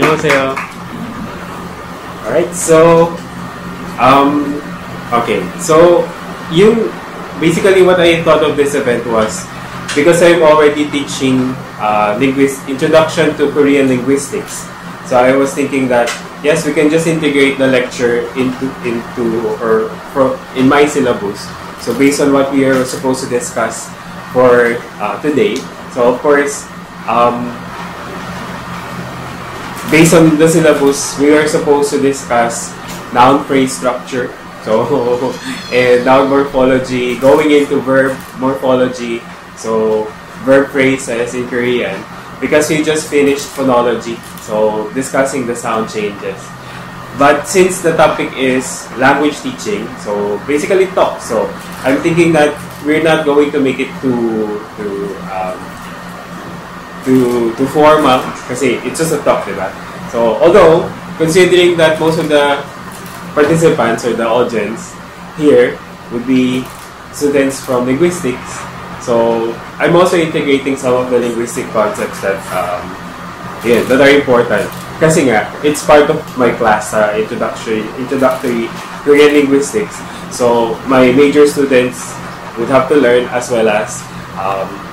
안녕하세요. Alright, so okay, so basically what I thought of this event was because I'm already teaching introduction to Korean linguistics. So I was thinking that yes, we can just integrate the lecture in my syllabus. So based on what we are supposed to discuss for today, so of course, based on the syllabus, we are supposed to discuss noun phrase structure. So and noun morphology, going into verb morphology. So verb phrases in Korean, because we just finished phonology, so discussing the sound changes. But since the topic is language teaching, so basically talk, so I'm thinking that we're not going to make it too formal, kasi it's just a talk, diba? So although considering that most of the participants or the audience here would be students from linguistics, so I'm also integrating some of the linguistic concepts that that are important. Kasi nga, it's part of my class, introductory Korean linguistics. So my major students would have to learn, as well as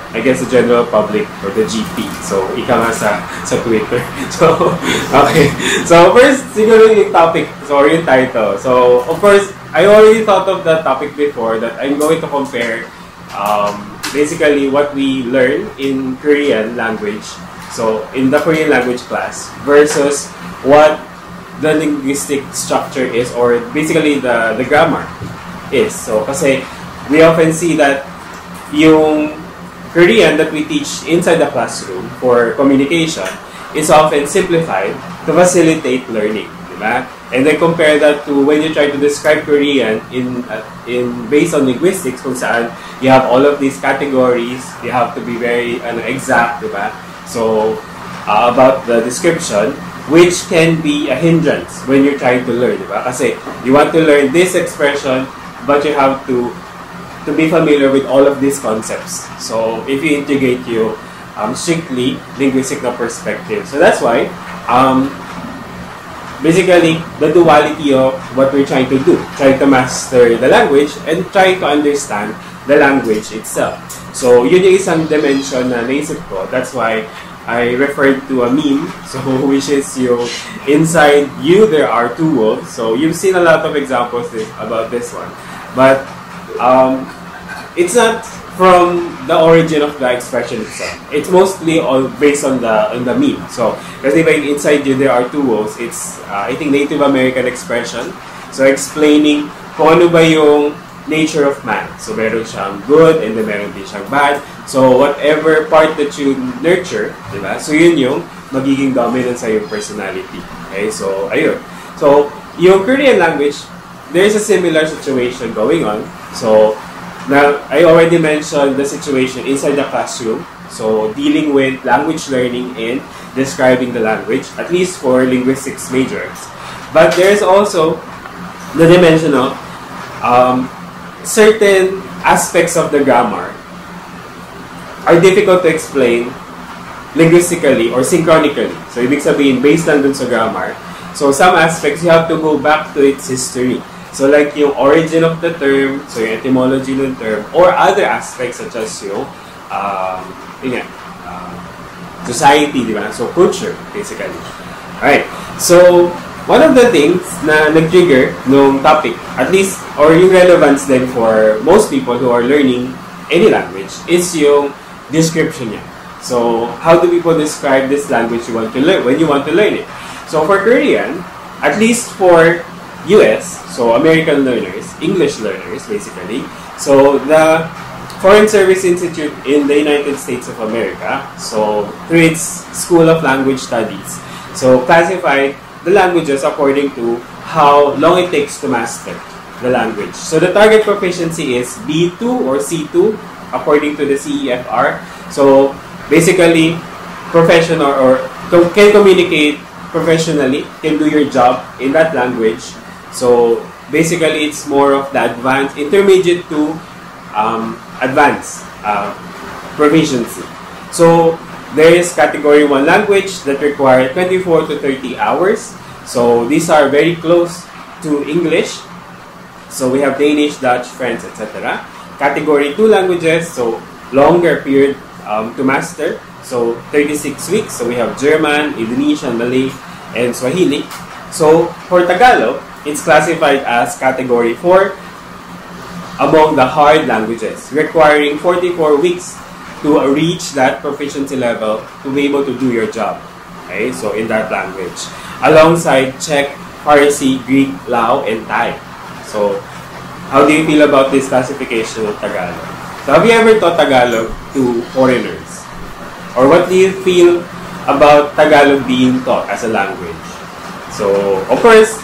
I guess the general public or the GP. So ika nga sa Twitter. So okay. So first, siguro yung topic, so yung title. So of course, I already thought of the topic before, that I'm going to compare basically what we learn in Korean language, so in the Korean language class, versus what the linguistic structure is, or basically the grammar is. So kasi we often see that yung Korean that we teach inside the classroom for communication is often simplified to facilitate learning, diba? And then compare that to when you try to describe Korean based on linguistics, kung saan you have all of these categories, you have to be very exact, diba? So about the description, which can be a hindrance when you're trying to learn, diba? Kasi you want to learn this expression, but you have to be familiar with all of these concepts. So if you integrate you strictly linguistic na perspective, so that's why basically the duality of what we're trying to do, trying to master the language and trying to understand the language itself. So yun yung isang dimension na naisip ko. That's why I referred to a meme, so which is inside you there are two wolves. So you've seen a lot of examples about this one, but it's not from the origin of the expression itself. It's mostly all based on the meme. So, kasi by inside you there are two wolves, it's I think Native American expression. So explaining kung ano ba yung nature of man. So meron siyang good and then meron din siyang bad. So whatever part that you nurture, diba? So yun yung magiging dominant sa yung personality. Okay? So ayun. So yung Korean language, there's a similar situation going on. So now, I already mentioned the situation inside the classroom, so dealing with language learning and describing the language, at least for linguistics majors. But there's also the dimension of certain aspects of the grammar are difficult to explain linguistically or synchronically. So, ibig sabihin, based lang dun sa grammar. So, some aspects, you have to go back to its history. So like yung origin of the term, so yung etymology ng term, or other aspects such as society, di ba? So culture, basically. Alright, so one of the things na nag-trigger nung topic, at least, or yung relevance then for most people who are learning any language, is yung description niya. So how do people describe this language you want to learn when you want to learn it? So for Korean, at least for US, so American learners, English learners basically. So the Foreign Service Institute in the United States of America, so through its School of Language Studies, so classify the languages according to how long it takes to master the language. So the target proficiency is B2 or C2 according to the CEFR. So basically, professional or can communicate professionally, can do your job in that language. So basically, it's more of the advanced, intermediate to advanced proficiency. So there is category 1 language that require 24 to 30 hours. So these are very close to English. So we have Danish, Dutch, French, etc. Category 2 languages, so longer period to master. So 36 weeks. So we have German, Indonesian, Malay, and Swahili. So for Tagalog, it's classified as category 4 among the hard languages, requiring 44 weeks to reach that proficiency level to be able to do your job. Okay, so in that language, alongside Czech, Farsi, Greek, Lao, and Thai. So how do you feel about this classification of Tagalog? So have you ever taught Tagalog to foreigners? Or what do you feel about Tagalog being taught as a language? So of course,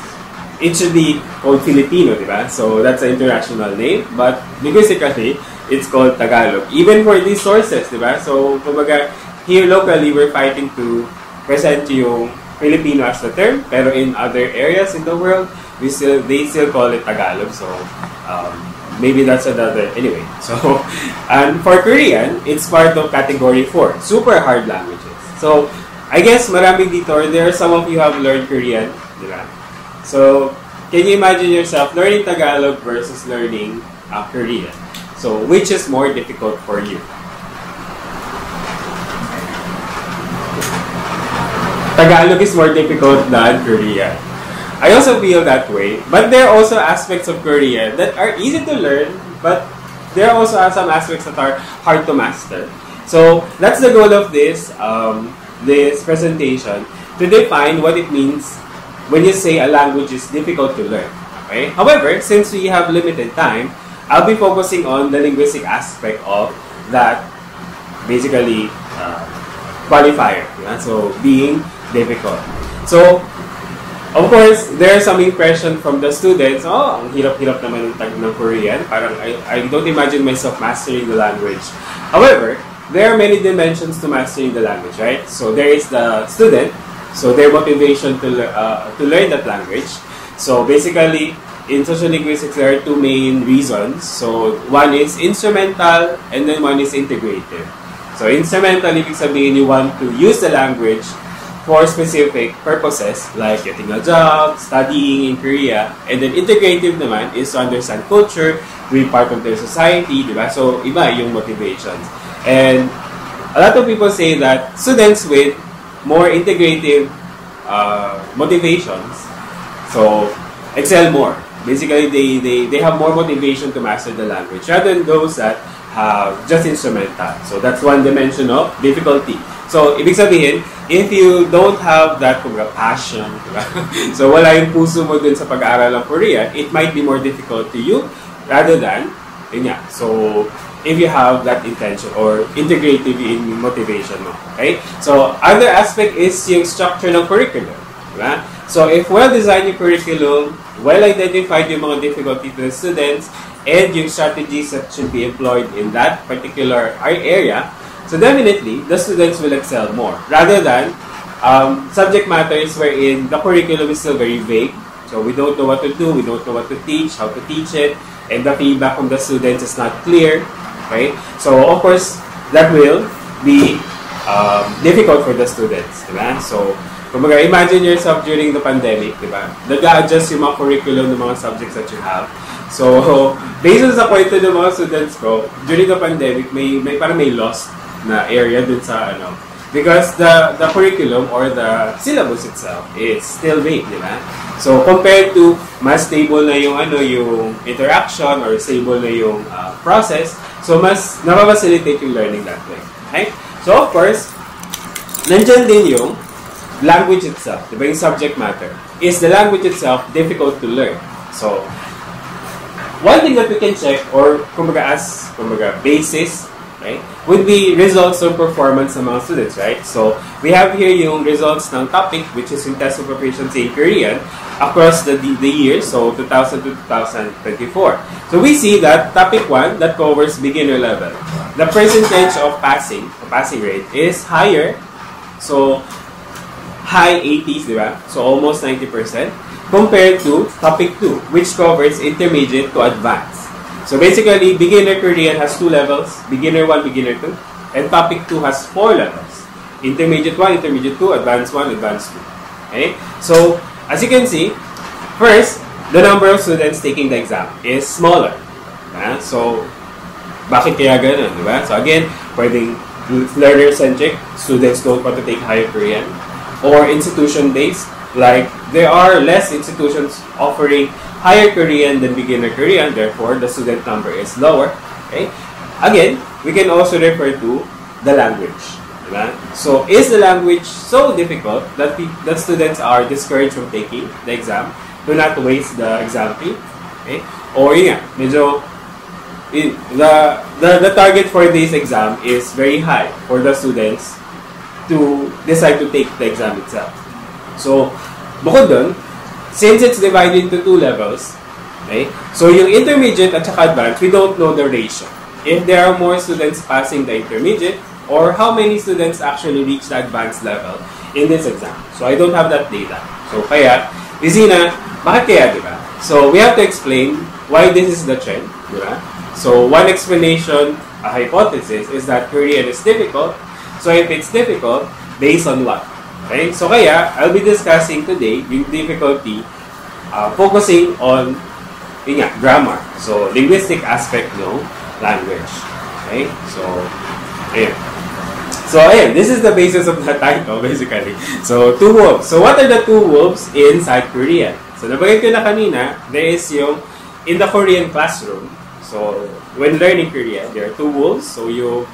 it should be called Filipino, diba? So that's an international name, but linguistically, it's called Tagalog. Even for these sources, diba? So, kumbaga, here locally, we're fighting to present yung Filipino as the term, pero in other areas in the world, they still call it Tagalog. So, maybe that's another, anyway. So, and for Korean, it's part of category 4, super hard languages. So, I guess marami dito, or there are some of you have learned Korean, diba? So, can you imagine yourself learning Tagalog versus learning Korean? So, which is more difficult for you? Tagalog is more difficult than Korean. I also feel that way, but there are also aspects of Korean that are easy to learn, but there are also some aspects that are hard to master. So, that's the goal of this presentation, to define what it means when you say a language is difficult to learn. Okay? However, since we have limited time, I'll be focusing on the linguistic aspect of that, basically, qualifier. Yeah? So, being difficult. So, of course, there's some impression from the students, oh, ang hirap-hirap naman ng Korean. Parang, I don't imagine myself mastering the language. However, there are many dimensions to mastering the language, right? So, there is the student, so their motivation to learn that language. So basically, in social linguistics, there are two main reasons. So one is instrumental, and then one is integrative. So instrumental, ibig sabihin, you want to use the language for specific purposes, like getting a job, studying in Korea. And then integrative naman is to understand culture, to be part of their society, diba? So iba yung motivations. And a lot of people say that students with more integrative motivations, so excel more. Basically, they have more motivation to master the language rather than those that have just instrumental. So that's one dimension of difficulty. So ibig sabihin, if you don't have that passion, so wala yung puso mo dun sa pag-aaral ng Korean, it might be more difficult to you rather than, yun nga. So if you have that intention or integrative in motivation mo. Okay? So, other aspect is yung structure ng curriculum. Diba? So, if well-designed yung curriculum, well-identified yung mga difficulty to the students, and yung strategies that should be employed in that particular area, so definitely, the students will excel more. Rather than subject matters wherein the curriculum is still very vague. So, we don't know what to do, we don't know what to teach, how to teach it, and the feedback from the students is not clear. Okay? So, of course, that will be difficult for the students. Diba? So, kumbaga, imagine yourself during the pandemic, diba? Nag-a-adjust yung mga curriculum ng mga subjects that you have. So, based on sa kwento ng mga students ko, during the pandemic, parang may lost na area dun sa ano. Because the curriculum or the syllabus itself is still vague, diba? So, compared to mas stable na yung yung interaction or stable na yung process, so mas napapacilitate yung learning that way. Okay? So, of course, nandyan din yung language itself, diba, yung subject matter. Is the language itself difficult to learn? So, one thing that we can check, or kumbaga basis, right, would be results of performance ng mga students, right? So, we have here yung results ng topic, which is yung test of proficiency in Korean, across the years, so 2000 to 2024. So, we see that topic 1, that covers beginner level. The percentage of passing, the passing rate, is higher, so high 80s, diba? So, almost 90%, compared to topic 2, which covers intermediate to advanced. So basically, beginner Korean has 2 levels, beginner 1, beginner 2, and topic 2 has 4 levels. Intermediate 1, Intermediate 2, Advanced 1, Advanced 2. Okay? So, as you can see, first, the number of students taking the exam is smaller. So, bakit kaya ganun, di ba? So, again, pwedeng learner-centric, students don't want to take higher Korean, or institution-based, like there are less institutions offering higher Korean than beginner Korean, therefore the student number is lower. Okay? Again, we can also refer to the language. Right? So, is the language so difficult that students are discouraged from taking the exam? Do not waste the exam fee. Okay? Or yun nga, medyo the target for this exam is very high for the students to decide to take the exam itself. So, bukod dun, since it's divided into 2 levels, okay, so yung intermediate at saka advanced, we don't know the ratio. If there are more students passing the intermediate, or how many students actually reach the advanced level in this exam. So, I don't have that data. So, kaya, Izina, bakit kaya, di ba? So, we have to explain why this is the trend, di ba? So, one explanation, a hypothesis, is that Korean is difficult. So, if it's difficult, based on what? Okay? So, kaya, I'll be discussing today yung difficulty focusing on grammar. So, linguistic aspect ng language. Okay? So, ayan. So, ayan. This is the basis of the title, basically. So, 2 wolves. So, what are the 2 wolves inside Korean? So, nabagay ko na kanina, there is yung in the Korean classroom. So, when learning Korean, there are 2 wolves. So, yung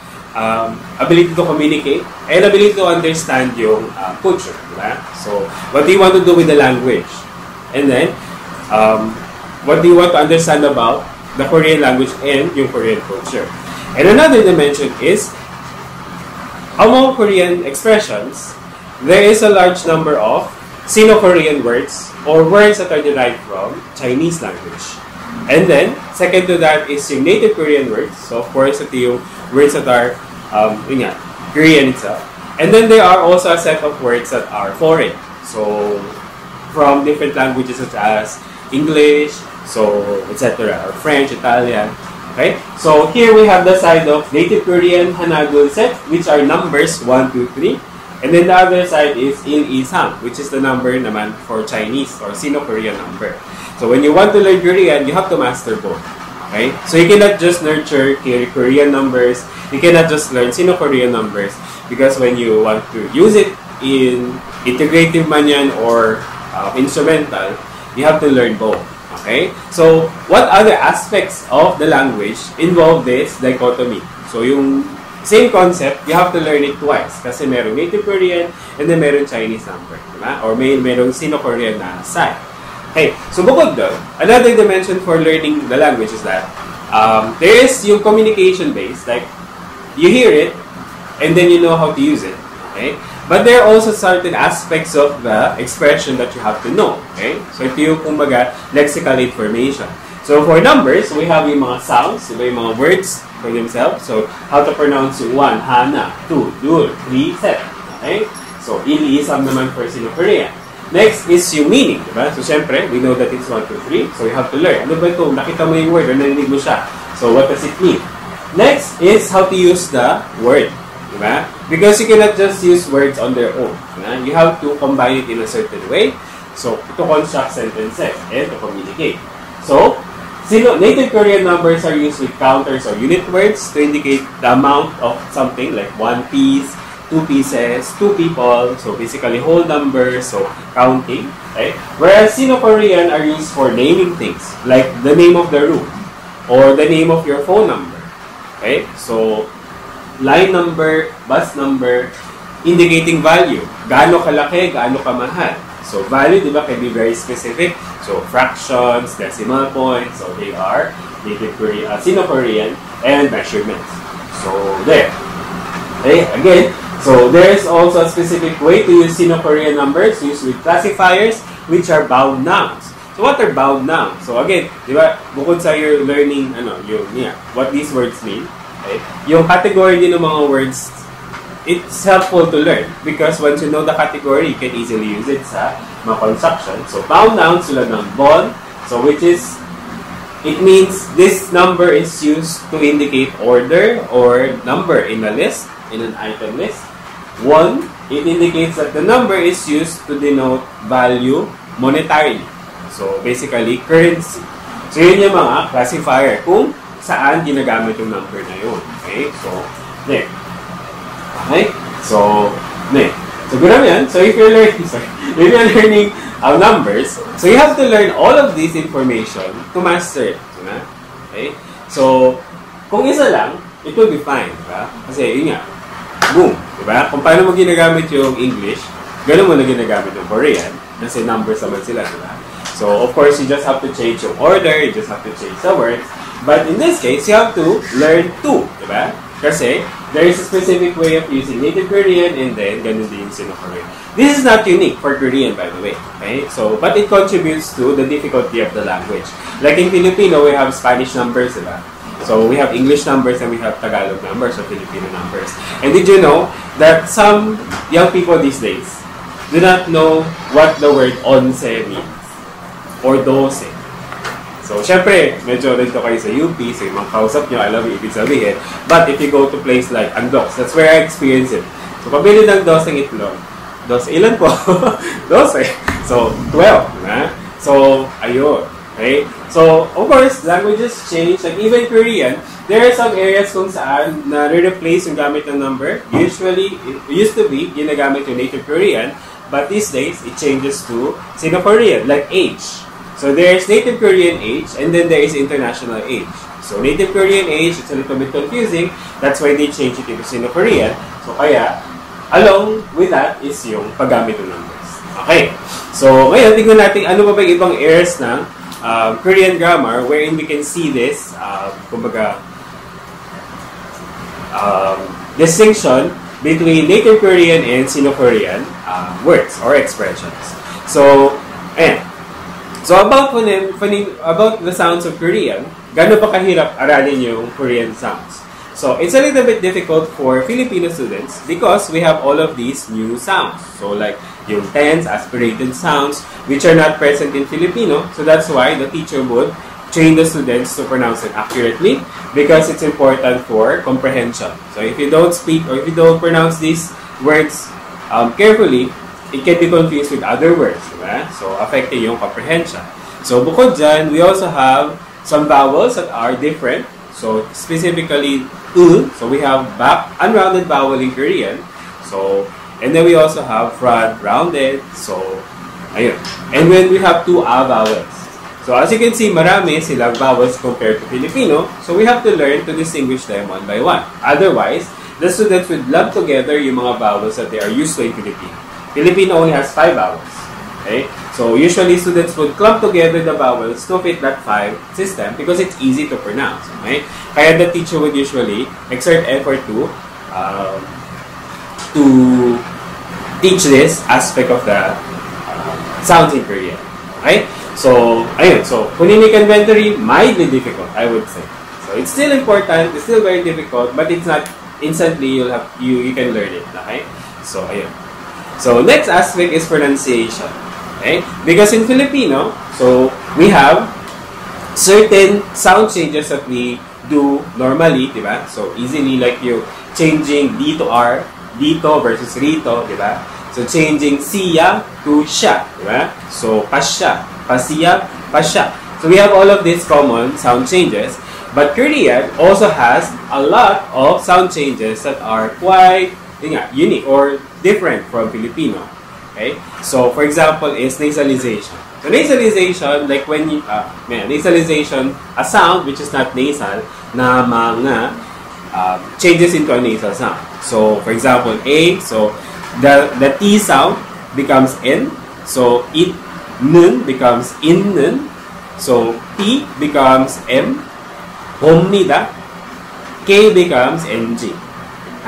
ability to communicate and ability to understand yung culture. Diba? So, what do you want to do with the language? And then, what do you want to understand about the Korean language and yung Korean culture? And another dimension is, among Korean expressions, there is a large number of Sino-Korean words or words that are derived from Chinese language. And then, second to that is yung native Korean words. So, of course, ito yung words that are Korean itself. And then, there are also a set of words that are foreign. So, from different languages such as English, so, etc. Or French, Italian. Okay? So, here we have the side of native Korean Hanagul set, which are numbers 1, 2, 3. And then the other side is Il-Isang, which is the number naman for Chinese or Sino-Korean number. So when you want to learn Korean, you have to master both. Okay? So you cannot just nurture Korean numbers. You cannot just learn Sino-Korean numbers. Because when you want to use it in integrative man yan or instrumental, you have to learn both. Okay? So what other aspects of the language involve this dichotomy? So yung same concept, you have to learn it twice. Kasi merong native Korean and then merong Chinese number. Diba? Or merong Sino-Korean na side. Okay, so bukod doon, another dimension for learning the language is that there is yung communication base, like you hear it and then you know how to use it. Okay, but there are also certain aspects of the expression that you have to know. Okay, so ito yung kumbaga lexical information. So for numbers, we have yung mga sounds, yung mga words for themselves. So how to pronounce yung 1, hana, 2, dul, 3, set. Okay, so Il-Isang naman for Sino-Korean. Next is yung meaning, diba? So, syempre, we know that it's 1, 2, 3. So, you have to learn. Ano ba ito? Nakita mo yung word or narinig mo siya. So, what does it mean? Next is how to use the word. Diba? Because you cannot just use words on their own. Diba? You have to combine it in a certain way. So, to construct sentences and to communicate. So, native Korean numbers are used with counters or unit words to indicate the amount of something like 1 piece, 2 pieces, 2 people, so basically whole numbers, so counting, okay? Whereas Sino-Korean are used for naming things, like the name of the room, or the name of your phone number, okay? So, line number, bus number, indicating value. Gaano kalaki, gaano kamahal. So, value, di ba, can be very specific. So, fractions, decimal points, so they are native Korean, Sino-Korean, and measurements. So, there. Okay, again, so there's also a specific way to use Sino-Korean numbers used with classifiers, which are bound nouns. So what are bound nouns? So again, di ba, bukod sa your learning, what these words mean, okay? Yung category din ng mga words, it's helpful to learn because once you know the category, you can easily use it sa mga construction. So bound nouns, sila ng bond, so which is, it means this number is used to indicate order or number in a list, in an item list. 1, it indicates that the number is used to denote value monetarily. So, basically, currency. So, yun yung mga classifier kung saan ginagamit yung number na yun. Okay? So, there. Okay? So, there. So, good yan. So, if you're learning numbers, so you have to learn all of this information to master it. Diba? Okay? So, kung isa lang, it will be fine. Diba? Kasi, yun nga. Boom. Diba? Kung paano mo ginagamit yung English, ganun mo na ginagamit yung Korean. Kasi numbers naman sila. Diba? So, of course, you just have to change yung order, you just have to change the words. But in this case, you have to learn two, diba? Kasi, there is a specific way of using native Korean and then ganun din yung Sino-Korean. This is not unique for Korean, by the way. Okay? So, but it contributes to the difficulty of the language. Like in Filipino, we have Spanish numbers, diba? So, we have English numbers and we have Tagalog numbers or Filipino numbers. And did you know that some young people these days do not know what the word once means? Or 12. So, syempre, medyo dito kayo sa UP, so yung mga kausap nyo, alam yung ibig sabihin. But if you go to place like Andox, that's where I experience it. So, pabili ng 12 itlog. 12, ilan po? 12. So, 12. Na? So, ayun. Okay? So, of course, languages change. Like even Korean, there are some areas kung saan na-replace yung gamit ng number. Usually, it used to be, ginagamit yung native Korean. But these days, it changes to Sino-Korean, like age. So there's native Korean age, and then there is international age. So native Korean age, it's a little bit confusing. That's why they changed it into Sino-Korean. So kaya, along with that is yung paggamit ng numbers. Okay. So ngayon, tingnan natin ano ba yung ibang areas ng Korean grammar wherein we can see this, kumbaga, distinction between native Korean and Sino-Korean words or expressions. So, ayan. So, about the sounds of Korean, gaano pa kahirap aralin yung Korean sounds? So, it's a little bit difficult for Filipino students because we have all of these new sounds. So, like yung tense, aspirated sounds, which are not present in Filipino. So, that's why the teacher would train the students to pronounce it accurately because it's important for comprehension. So, if you don't speak or if you don't pronounce these words carefully, it can be confused with other words, diba? So, affecting yung comprehension. So, bukod dyan, we also have some vowels that are different. So, specifically, so we have back unrounded vowel in Korean. So, and then we also have front rounded. So, ayun. And when we have two vowels. So, as you can see, marami silang vowels compared to Filipino. So, we have to learn to distinguish them one by one. Otherwise, the students would lump together yung mga vowels that they are used to in Filipino. Filipino only has 5 vowels. Okay? So, usually students would clump together the vowels to fit that 5 system because it's easy to pronounce. Okay? Kaya the teacher would usually exert effort to teach this aspect of the sounds in Korean. Okay? So, ayun. So, Kunimi inventory, mildly difficult, I would say. So, it's still important, it's still very difficult, but it's not instantly you can learn it. Okay? So, ayun. So, next aspect is pronunciation. Okay? Because in Filipino, so, we have certain sound changes that we do normally, diba? So, easily like you changing D to R, dito versus rito, diba? So, changing siya to siya, diba? So, pasya, pasiya, pasya. So, we have all of these common sound changes. But Korean also has a lot of sound changes that are quite unique or different from Filipino. Okay? So, for example, is nasalization. So, nasalization, like when you, nasalization, a sound which is not nasal, na mga changes into a nasal sound. So, for example, A, so the T sound becomes N. So, it, nun becomes in nun. So, P becomes M. Homnida. K becomes NG.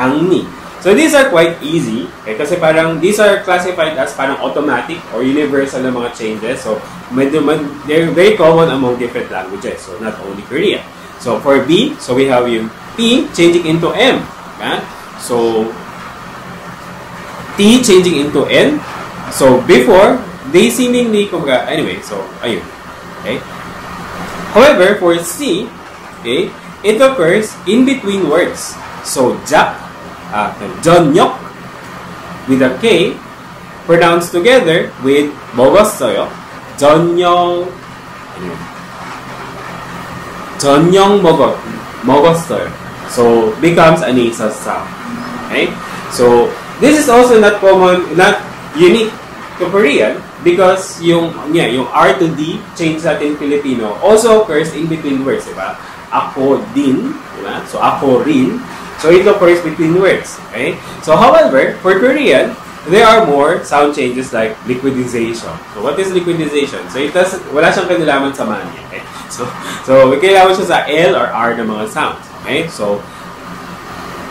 Angni. So, these are quite easy. Okay? Kasi parang, these are classified as parang automatic or universal na mga changes. So, they're very common among different languages. So, not only Korean. So, for B, so we have yung P changing into M. Okay? So, T changing into N. So, before, they seemingly, anyway, so, ayun. Okay? However, for C, okay, it occurs in between words. So, Jack, Jonyok, with a K pronounced together with 먹었어요. 전영 먹었어요. So becomes a nasal sound. Okay? So this is also not common, not unique to Korean because yung R to D change natin in Filipino also occurs in between words, diba? Ako din, diba? So ako rin. So it occurs between words. Okay? So however, for Korean, there are more sound changes like liquidization. So what is liquidization? So it doesn't, wala siyang kinalaman sa manya. Okay? So may kailangan siya sa L or R na mga sounds. Okay? So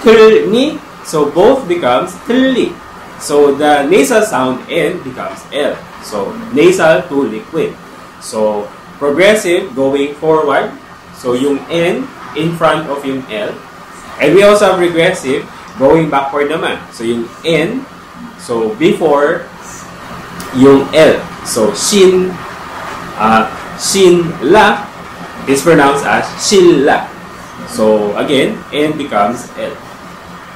ni, so both becomes tli. So the nasal sound N becomes L. So nasal to liquid. So progressive going forward. So yung N in front of yung L. And we also have regressive going backward naman. So yung N, so before yung L. So shin la is pronounced as shilla. So again, N becomes L.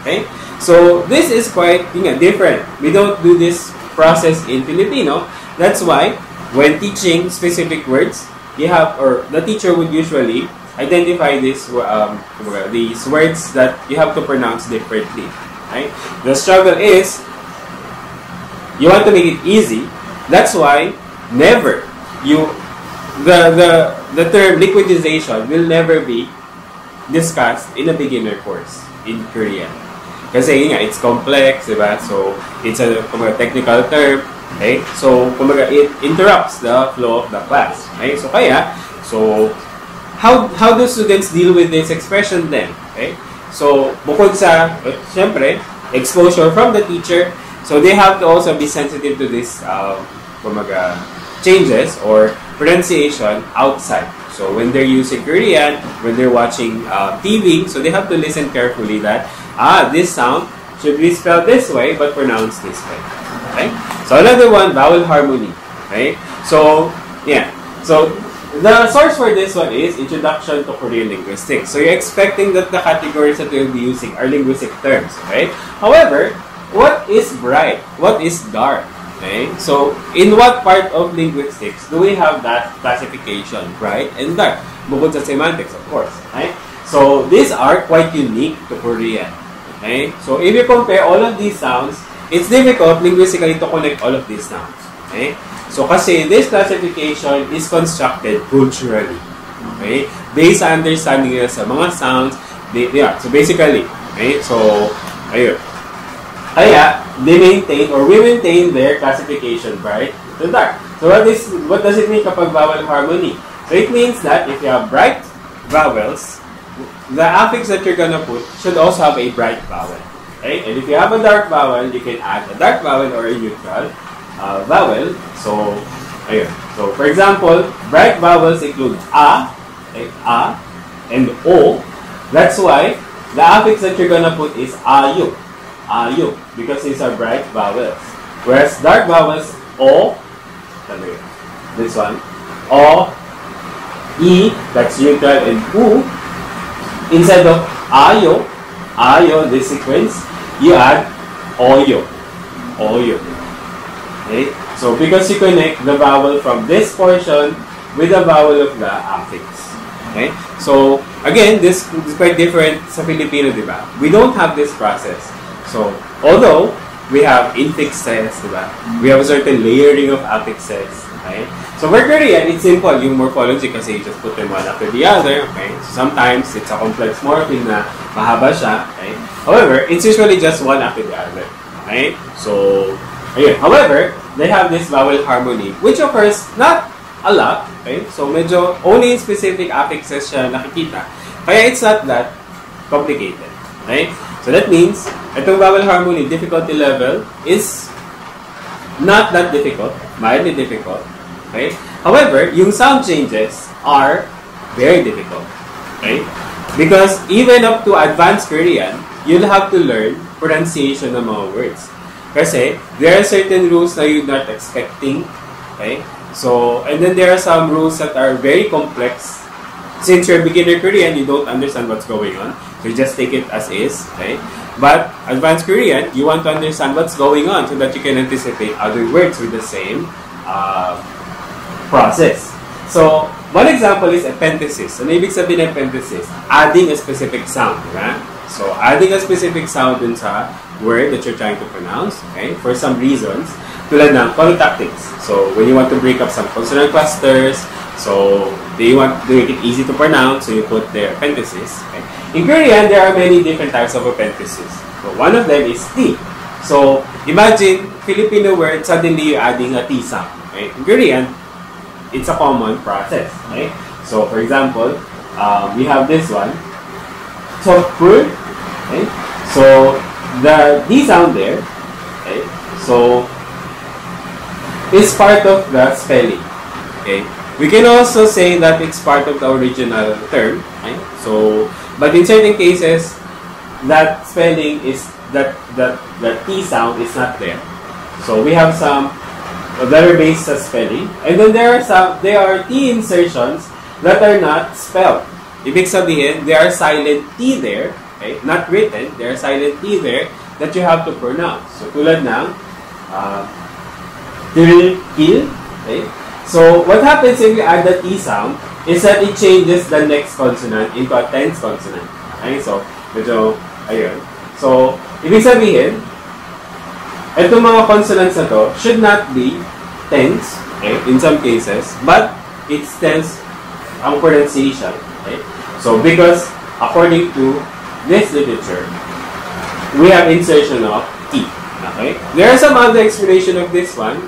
Okay? So this is quite different. We don't do this process in Filipino. That's why when teaching specific words, you have, or the teacher would usually identify these words that you have to pronounce differently. Right? The struggle is you want to make it easy. That's why never the term liquidization will never be discussed in a beginner course in Korean. Kasi it's complex, diba? So it's a technical term. Okay? So it interrupts the flow of the class. Okay? So how do students deal with this expression then? Okay? So, bukod sa, syempre, exposure from the teacher, so they have to also be sensitive to this changes or pronunciation outside. So, when they're using Korean, when they're watching TV, so they have to listen carefully that, this sound should be spelled this way, but pronounced this way. Okay? So, another one, vowel harmony. Okay? So, yeah. So, the source for this one is Introduction to Korean Linguistics. So you're expecting that the categories that we'll be using are linguistic terms, right? However, what is bright? What is dark? Okay? So in what part of linguistics do we have that classification, bright and dark? Bukod sa semantics, of course. Okay? So these are quite unique to Korean. Okay? So if you compare all of these sounds, it's difficult linguistically to connect all of these sounds. Okay? So, kasi this classification is constructed culturally. Okay? Based on understanding nila sa mga sounds, so basically, okay? So, ayun. Kaya, they maintain or we maintain their classification bright to dark. So, what does it mean kapag vowel harmony? So, it means that if you have bright vowels, the affix that you're gonna put should also have a bright vowel. Okay? And if you have a dark vowel, you can add a dark vowel or a neutral vowel. So, ayun. So, for example, bright vowels include a, like a, and o. That's why the affix that you're gonna put is ayu, ayu, because these are bright vowels. Whereas dark vowels, o, this one, o, e, that's neutral, and u. Instead of ayo, this sequence, you add oyo, oyo. Okay? So, because you connect the vowel from this portion with the vowel of the affix. Okay? So, again, this is quite different sa Filipino, di ba? We don't have this process. So, although we have infixes, di ba? We have a certain layering of affixes. Okay? So, for Korean, it's simple. Yung morphology kasi you just put them one after the other. Okay? So, sometimes, it's a complex morpheme na mahaba siya. Okay? However, it's usually just one after the other. Okay? So, ayun. However, they have this vowel harmony, which occurs not a lot. Okay? So, medyo only in specific affixes siya nakikita. Kaya it's not that complicated. Okay? So, that means, itong vowel harmony difficulty level is not that difficult, mildly difficult. Okay? However, yung sound changes are very difficult. Okay? Because even up to advanced Korean, you'll have to learn pronunciation ng mga words. Kasi, there are certain rules that you're not expecting. Okay? So, and then there are some rules that are very complex. Since you're beginner Korean, you don't understand what's going on. So, you just take it as is. Okay? But advanced Korean, you want to understand what's going on so that you can anticipate other words with the same process. So, one example is epenthesis. Ano ibig sabihin ng epenthesis? Adding a specific sound, diba? So, adding a specific sound dun sa word that you're trying to pronounce, okay, for some reasons, tulad ng polytactics. So, when you want to break up some consonant clusters, so they want to make it easy to pronounce, so you put their epenthesis. Okay. In Korean, there are many different types of epenthesis. So, one of them is T. So, imagine, Filipino word, suddenly you're adding a T sound. Okay. In Korean, it's a common process. Okay. So, for example, we have this one, Tokpul. Okay. So, the D sound there, okay, so, is part of the spelling. Okay. We can also say that it's part of the original term. Okay. So, but in certain cases, that spelling is that the T sound is not there. So we have some letter-based spelling, and then there are T insertions that are not spelled. Ibig sabihin, there are silent T there, okay, not written. There are silent T there that you have to pronounce. So tulad ng til, okay. So what happens if you add the T sound is that it changes the next consonant into a tense consonant. Okay, so medyo ayun. So ibig sabihin, itong mga consonants na to should not be tense, okay, in some cases, but it's tense ang pronunciation. Okay? So because according to this literature, we have insertion of T. Okay? There are some other explanation of this one.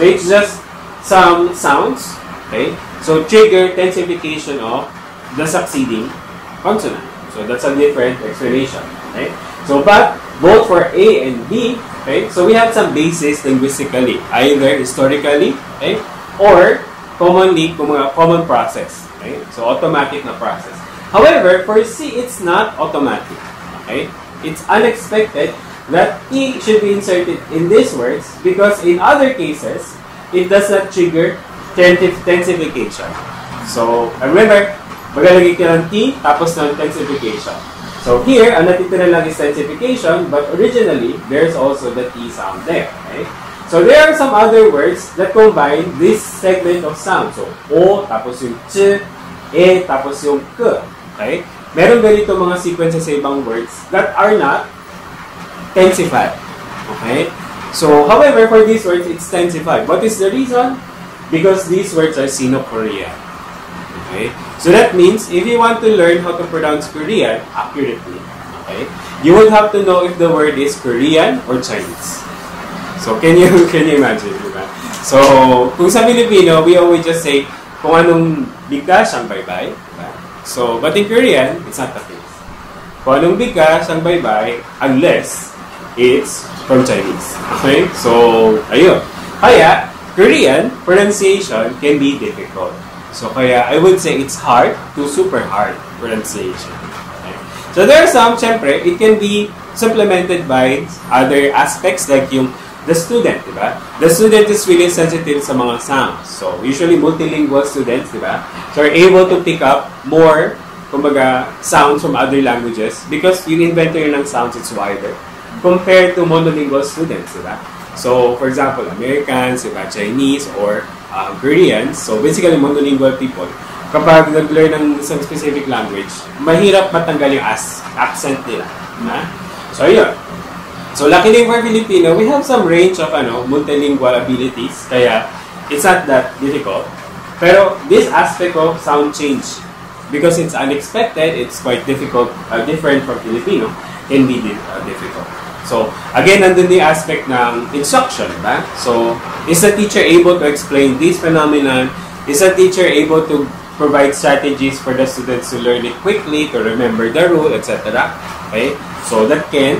So it's just some sounds, okay? So trigger tensification of the succeeding consonant. So that's a different explanation, okay? So but both for A and B, okay? So we have some basis linguistically, either historically, okay, or commonly common process, okay? So automatic na process. However, for C, it's not automatic, okay? It's unexpected that T should be inserted in these words because in other cases, it does not trigger tensification. So, remember, magalagay ka ng T, tapos ng tensification. So, here, ang natitira lang is tensification, but originally, there's also the T sound there. Okay? So, there are some other words that combine this segment of sound. So, O, tapos yung Ch, E, tapos yung K. Okay? Meron ganito mga sequences sa ibang words that are not tensified. Okay? So, however, for these words, it's tensified. What is the reason? Because these words are Sino-Korean. Okay? So, that means, if you want to learn how to pronounce Korean accurately, okay, you would have to know if the word is Korean or Chinese. So, can you imagine, diba? So, kung sa Filipino, we always just say, kung anong bigkas, ang bye-bye. Diba? So, but in Korean, it's not the case. Kung anong bigkas, ang bye-bye, unless it's from Chinese. Okay? So, ayun. Kaya, Korean pronunciation can be difficult. So, kaya I would say it's hard to super hard pronunciation. Okay? So, there are some, syempre, it can be supplemented by other aspects like yung the student, diba? The student is really sensitive sa mga sounds. So, usually multilingual students, diba? So, are able to pick up more, kumbaga, sounds from other languages because yung inventory ng sounds is wider compared to monolingual students, diba? So, for example, Americans, diba, Chinese, or Koreans, so basically monolingual people, kapag nag-learn ng isang specific language, mahirap matanggal yung accent nila. Diba? So, yun. So, luckily for Filipino, we have some range of multilingual abilities, kaya it's not that difficult. Pero this aspect of sound change, because it's unexpected, it's quite difficult, different from Filipino, can be difficult. So, again, nandun the aspect ng instruction, ba? So, is the teacher able to explain this phenomenon? Is the teacher able to provide strategies for the students to learn it quickly, to remember the rule, etc.? Okay? So, that can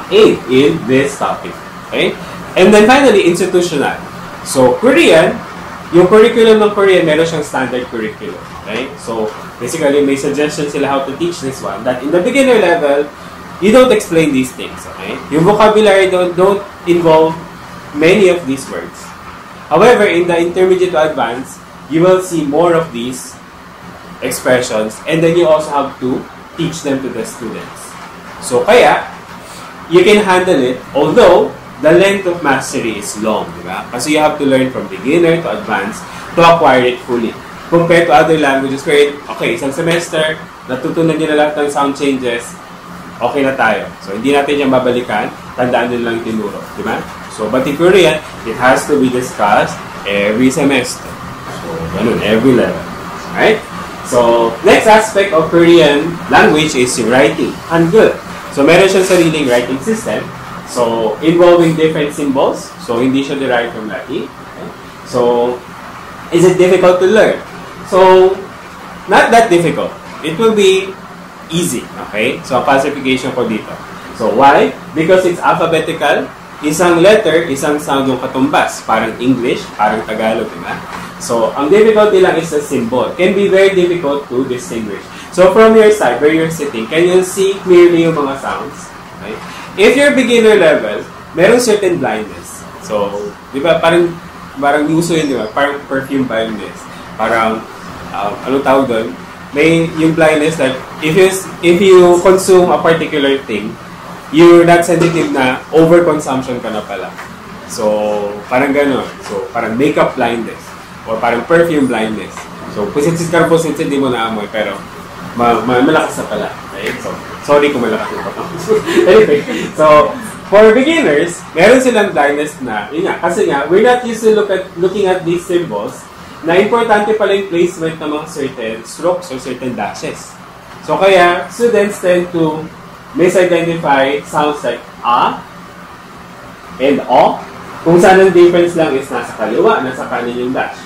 aid in this topic. Okay? And then finally, institutional. So, Korean, yung curriculum ng Korean, meron siyang standard curriculum. Okay? So, basically, may suggestion sila how to teach this one. That in the beginner level, you don't explain these things, okay? Yung vocabulary don't involve many of these words. However, in the intermediate to advanced, you will see more of these expressions, and then you also have to teach them to the students. So, kaya, you can handle it, although the length of mastery is long, di ba? Kasi you have to learn from beginner to advanced to acquire it fully. Compared to other languages where, okay, isang semester, natutunan nyo na lahat ng sound changes, okay na tayo. So, hindi natin yung babalikan, tandaan nyo lang yung tinuro, di ba? So, but in Korean, it has to be discussed every semester. So, ganun, every level. Right? So, next aspect of Korean language is yung writing. Hangul. So, meron siyang sariling writing system. So, involving different symbols. So, hindi siya derived from Latin. Okay? So, is it difficult to learn? So, not that difficult. It will be easy. Okay? So, classification ko dito. So, why? Because it's alphabetical. Isang letter, isang sound yung katumbas. Parang English, parang Tagalog, diba? So, ang difficulty lang is the symbol. Can be very difficult to distinguish. So, from your side, where you're sitting, can you see clearly yung mga sounds? Okay? If you're beginner level, merong certain blindness. So, di ba, parang uso yun, di ba? Parang perfume blindness. Parang, anong tawag doon? May yung blindness that if you consume a particular thing, you're not sensitive na overconsumption ka na pala. So, parang gano'n. So, parang makeup blindness. Or parang perfume blindness. So, pusit-sit ka hindi mo naamoy, pero malakas na pala. Okay? So, sorry kung malakas na pala. Anyway, so, for beginners, meron silang blindness na, yun nga, kasi nga, we're not used to looking at these symbols, na importante pala yung placement ng mga certain strokes or certain dashes. So, kaya, students tend to misidentify sounds like a and o. Kung saan ang difference lang is nasa kaliwa, nasa kanan yung dash.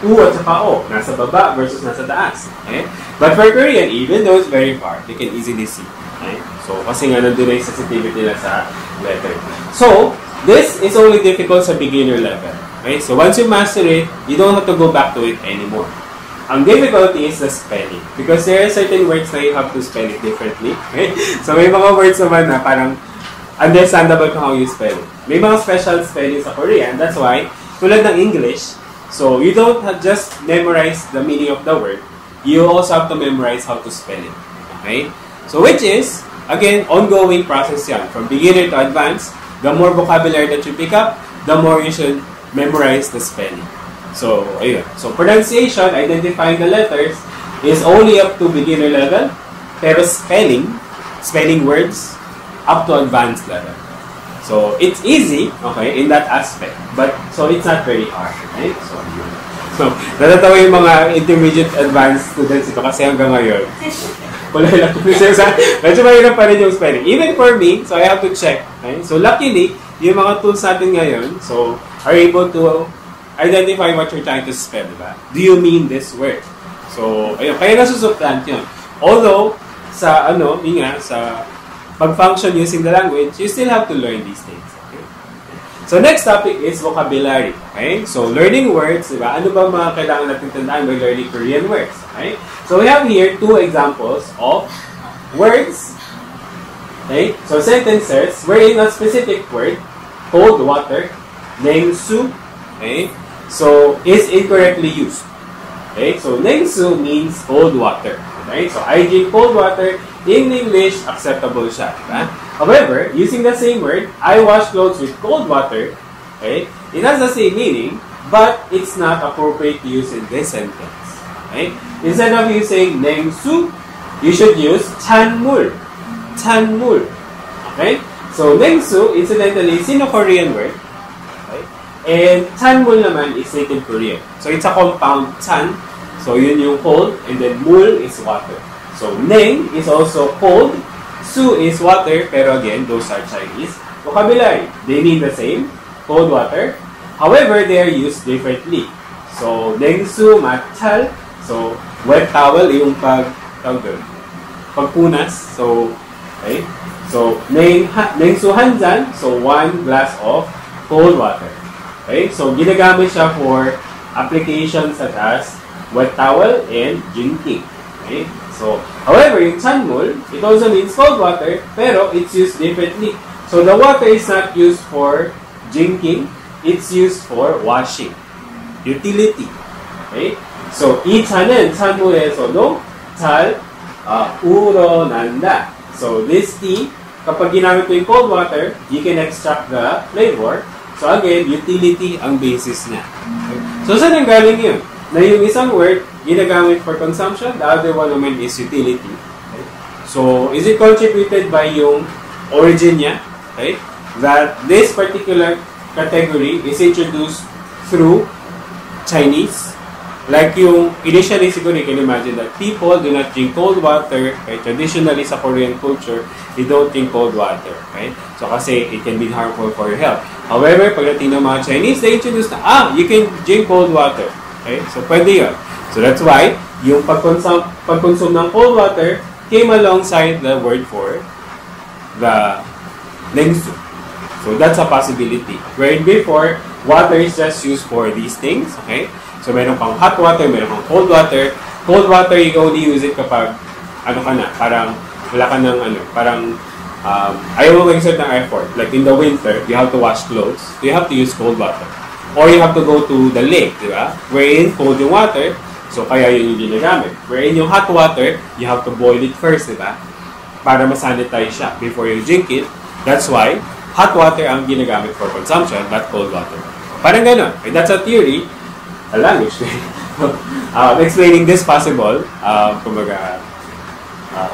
U at saka o, nasa baba versus nasa taas. Okay? But for Korean, even though it's very far, they can easily see. Okay? So, kasi nga nandun na yung sensitivity nila sa letter. So, this is only difficult sa beginner level. Okay? So, once you master it, you don't have to go back to it anymore. Ang difficulty is the spelling. Because there are certain words na you have to spell it differently. Okay? So, may mga words naman na parang understandable kung how you spell it. May mga special spelling sa Korean. That's why, tulad ng English, so you don't just memorize the meaning of the word. You also have to memorize how to spell it. Okay? So, which is, again, ongoing process yan. From beginner to advanced, the more vocabulary that you pick up, the more you should memorize the spelling. So, ayun. So, pronunciation, identifying the letters, is only up to beginner level. Pero spelling words, up to advanced level. So, it's easy, okay, in that aspect. But, so it's not very hard, right? So natatawa yung mga intermediate advanced students ito kasi hanggang ngayon. Wala lang. Medyo mahirap pa rin yung spelling. Even for me, so I have to check. Okay? So, luckily, yung mga tools natin ngayon, so, are able to identify what you're trying to spell, diba? Do you mean this word? So, ayun, kaya nasusupplant yun. Although, sa pag-function using the language, you still have to learn these things. Okay? So, next topic is vocabulary. Okay? So, learning words, diba? Ano ba mga kailangan natin tandaan by learning Korean words? Okay? So, we have here two examples of words. Okay? So, sentences wherein a specific word, cold water, 냉수, okay? So, is incorrectly used. Okay? So, 냉수 means cold water. Okay? So, I drink cold water. In English, acceptable siya. Diba? However, using the same word, I wash clothes with cold water. Okay? It has the same meaning, but it's not appropriate to use in this sentence. Okay? Instead of using 냉수, you should use 찬물. 찬물. Okay? So, 냉수, incidentally, is in a Korean word. Okay? And 찬물 naman is native Korean. So, it's a compound 찬. So, yun yung cold, and then 물 is water. So, 냉 is also cold. Su is water, pero again, those are Chinese vocabulary. They mean the same, cold water. However, they are used differently. So, 냉수, matchal. So, wet towel, yung pagpunas. So, okay. So, 냉수 한 잔. So, 1 glass of cold water. Okay. So, ginagamit siya for applications such as wet towel and drinking. Okay. So, however, yung 찬물, it also means cold water, pero it's used differently. So, the water is not used for drinking, it's used for washing. Utility. Okay? So, 이 차는 찬물에서도 잘 우러난다. So, this tea kapag ginamit mo yung cold water, you can extract the flavor. So again, utility ang basis niya. Okay? So saan ang galing yun? Na yung isang word, ginagamit for consumption, the other one naman is utility. Okay? So, is it contributed by yung origin niya? Okay? That this particular category is introduced through Chinese. Like yung, initially siguro you can imagine that people do not drink cold water. Okay? Traditionally sa Korean culture, they don't drink cold water. Okay? So kasi it can be harmful for your health. However, pagdating ng mga Chinese, they introduced na, you can drink cold water. Okay? So pwede yun. So that's why, yung pag-consume ng cold water came alongside the word for the lengsu. So that's a possibility. Wherein before, water is just used for these things. Okay? So, meron pang hot water, meron pang cold water. Cold water, you can only use it kapag, parang, wala ka ng, parang, ayaw mo mag-exert ng effort. Like in the winter, you have to wash clothes. So, you have to use cold water. Or you have to go to the lake, di ba? Wherein cold yung water, so kaya yun yung ginagamit. Wherein yung hot water, you have to boil it first, di ba? Para masanitize siya before you drink it. That's why, hot water ang ginagamit for consumption, not cold water. Parang gano'n. Okay, that's a theory. A language. Explaining this possible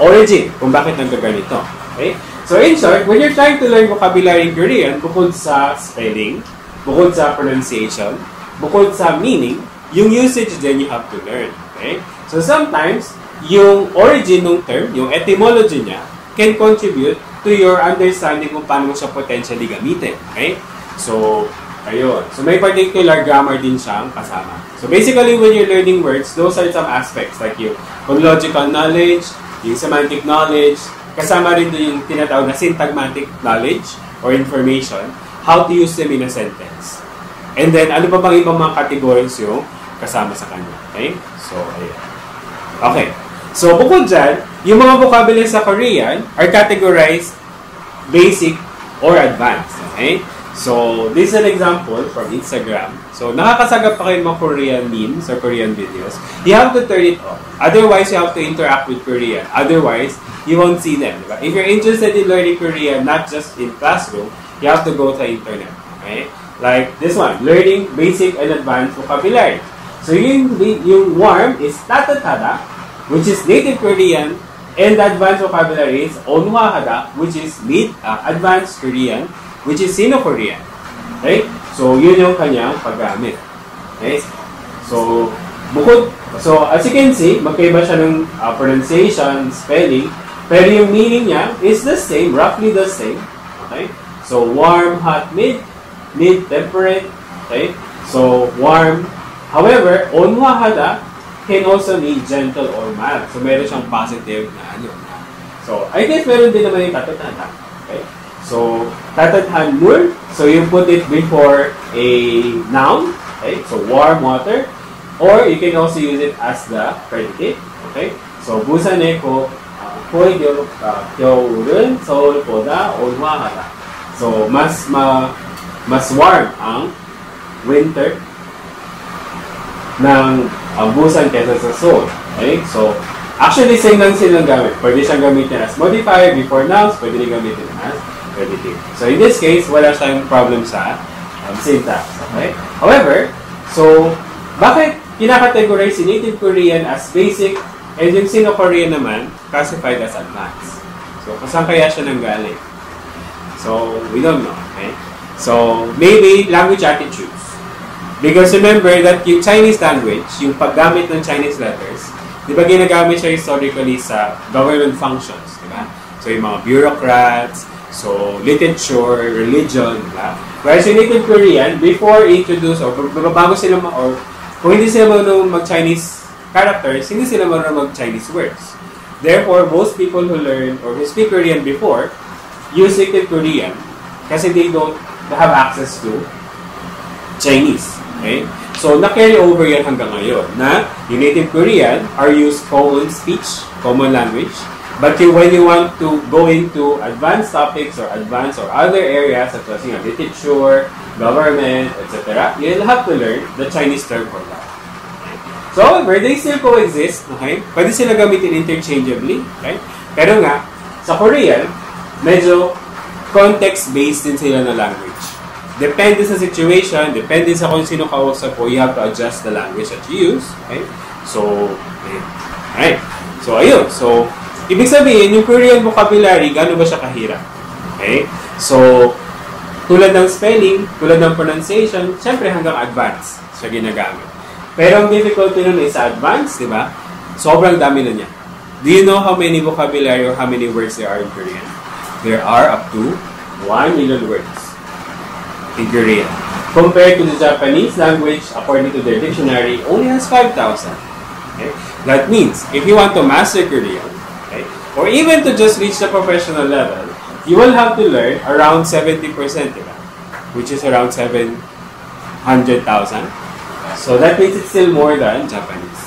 origin kung bakit nagkaganito. Okay? So in short, when you're trying to learn vocabulary in Korean, bukod sa spelling, bukod sa pronunciation, bukod sa meaning, yung usage din you have to learn. Okay? So sometimes, yung origin ng term, yung etymology niya, can contribute to your understanding kung paano mo siya potentially gamitin. Okay? So, ayun. So, may particular grammar din siyang kasama. So, basically, when you're learning words, those are some aspects like yung phonological knowledge, yung semantic knowledge, kasama rin doon yung tinatawag na syntagmatic knowledge or information, how to use them in a sentence. And then, ano pa bang ibang mga categories yung kasama sa kanya. Okay? So, ayun. Okay. So, bukod dyan, yung mga vocabulary sa Korean are categorized basic or advanced. Okay? So, this is an example from Instagram. So, nakakasagap pa kayo mga Korean memes or Korean videos. You have to turn it off. Otherwise, you have to interact with Korean. Otherwise, you won't see them. Diba? If you're interested in learning Korean, not just in classroom, you have to go to the internet. Okay? Like this one, learning basic and advanced vocabulary. So, yung warm is tatatada, which is native Korean, and the advanced vocabulary is onwahada, which is advanced Korean, which is Sino-Korean. Okay? So, yun yung kanyang paggamit. Okay? So, as you can see, magkaiba siya ng pronunciation, spelling, pero yung meaning niya is the same, roughly the same. Okay? So, warm, hot, mid, temperate. Okay? So, warm. However, onwahada can also mean gentle or mild. So, meron siyang positive na ano. So, I guess meron din naman yung tatatata. Okay? So, tatadhanmul. So, you put it before a noun. Okay? So, warm water. Or, you can also use it as the predicate. Okay? So, busan에 ko ko'y 겨울은 서울보다 온화하다. So, mas warm ang winter ng Busan kaysa sa Seoul. Okay? So, actually, same lang silang gamit. Pwede siyang gamitin as modifier before nouns, pwede rin gamitin as predicate. So, in this case, wala siyang problem sa syntax. Okay? However, so, bakit kinakategorize si Native Korean as basic and yung Sino-Korean naman classified as advanced? So, saan kaya siya nanggaling? So, we don't know. Okay? So, maybe language attitudes. Because remember that yung Chinese language, yung paggamit ng Chinese letters, di ba ginagamit siya historically sa government functions, di ba? So, yung mga bureaucrats, so, literature, religion, di ba? Whereas yung Native Korean, before introduce, or bago sila, or kung hindi sila marunong mag-Chinese characters, hindi sila marunong mag-Chinese words. Therefore, most people who learn or who speak Korean before use Native Korean kasi they don't have access to Chinese. Okay? So, na-carry over yan hanggang ngayon na yung Native Korean are used common speech, common language. But when you want to go into advanced topics or advanced or other areas such as literature, government, etc., you'll have to learn the Chinese term for that. So, however, they still coexist. Okay? Pwede sila gamitin interchangeably. Okay? Pero nga, sa Korean, medyo context-based din sila na language. Depende sa situation, depende sa kung sino kausap mo, you have to adjust the language that you use. Okay? So, alright. So, ayun. So, ibig sabihin, yung Korean vocabulary, gaano ba siya kahirap? Okay? So, tulad ng spelling, tulad ng pronunciation, syempre hanggang advanced siya ginagamit. Pero ang difficulty nun is sa advanced, di ba? Sobrang dami na niya. Do you know how many vocabulary or how many words there are in Korean? There are up to 1 million words in Korean. Compared to the Japanese language, according to their dictionary, only has 5,000. Okay? That means, if you want to master Korean, okay, or even to just reach the professional level, you will have to learn around 70%, diba? Which is around 700,000. So that means it's still more than Japanese.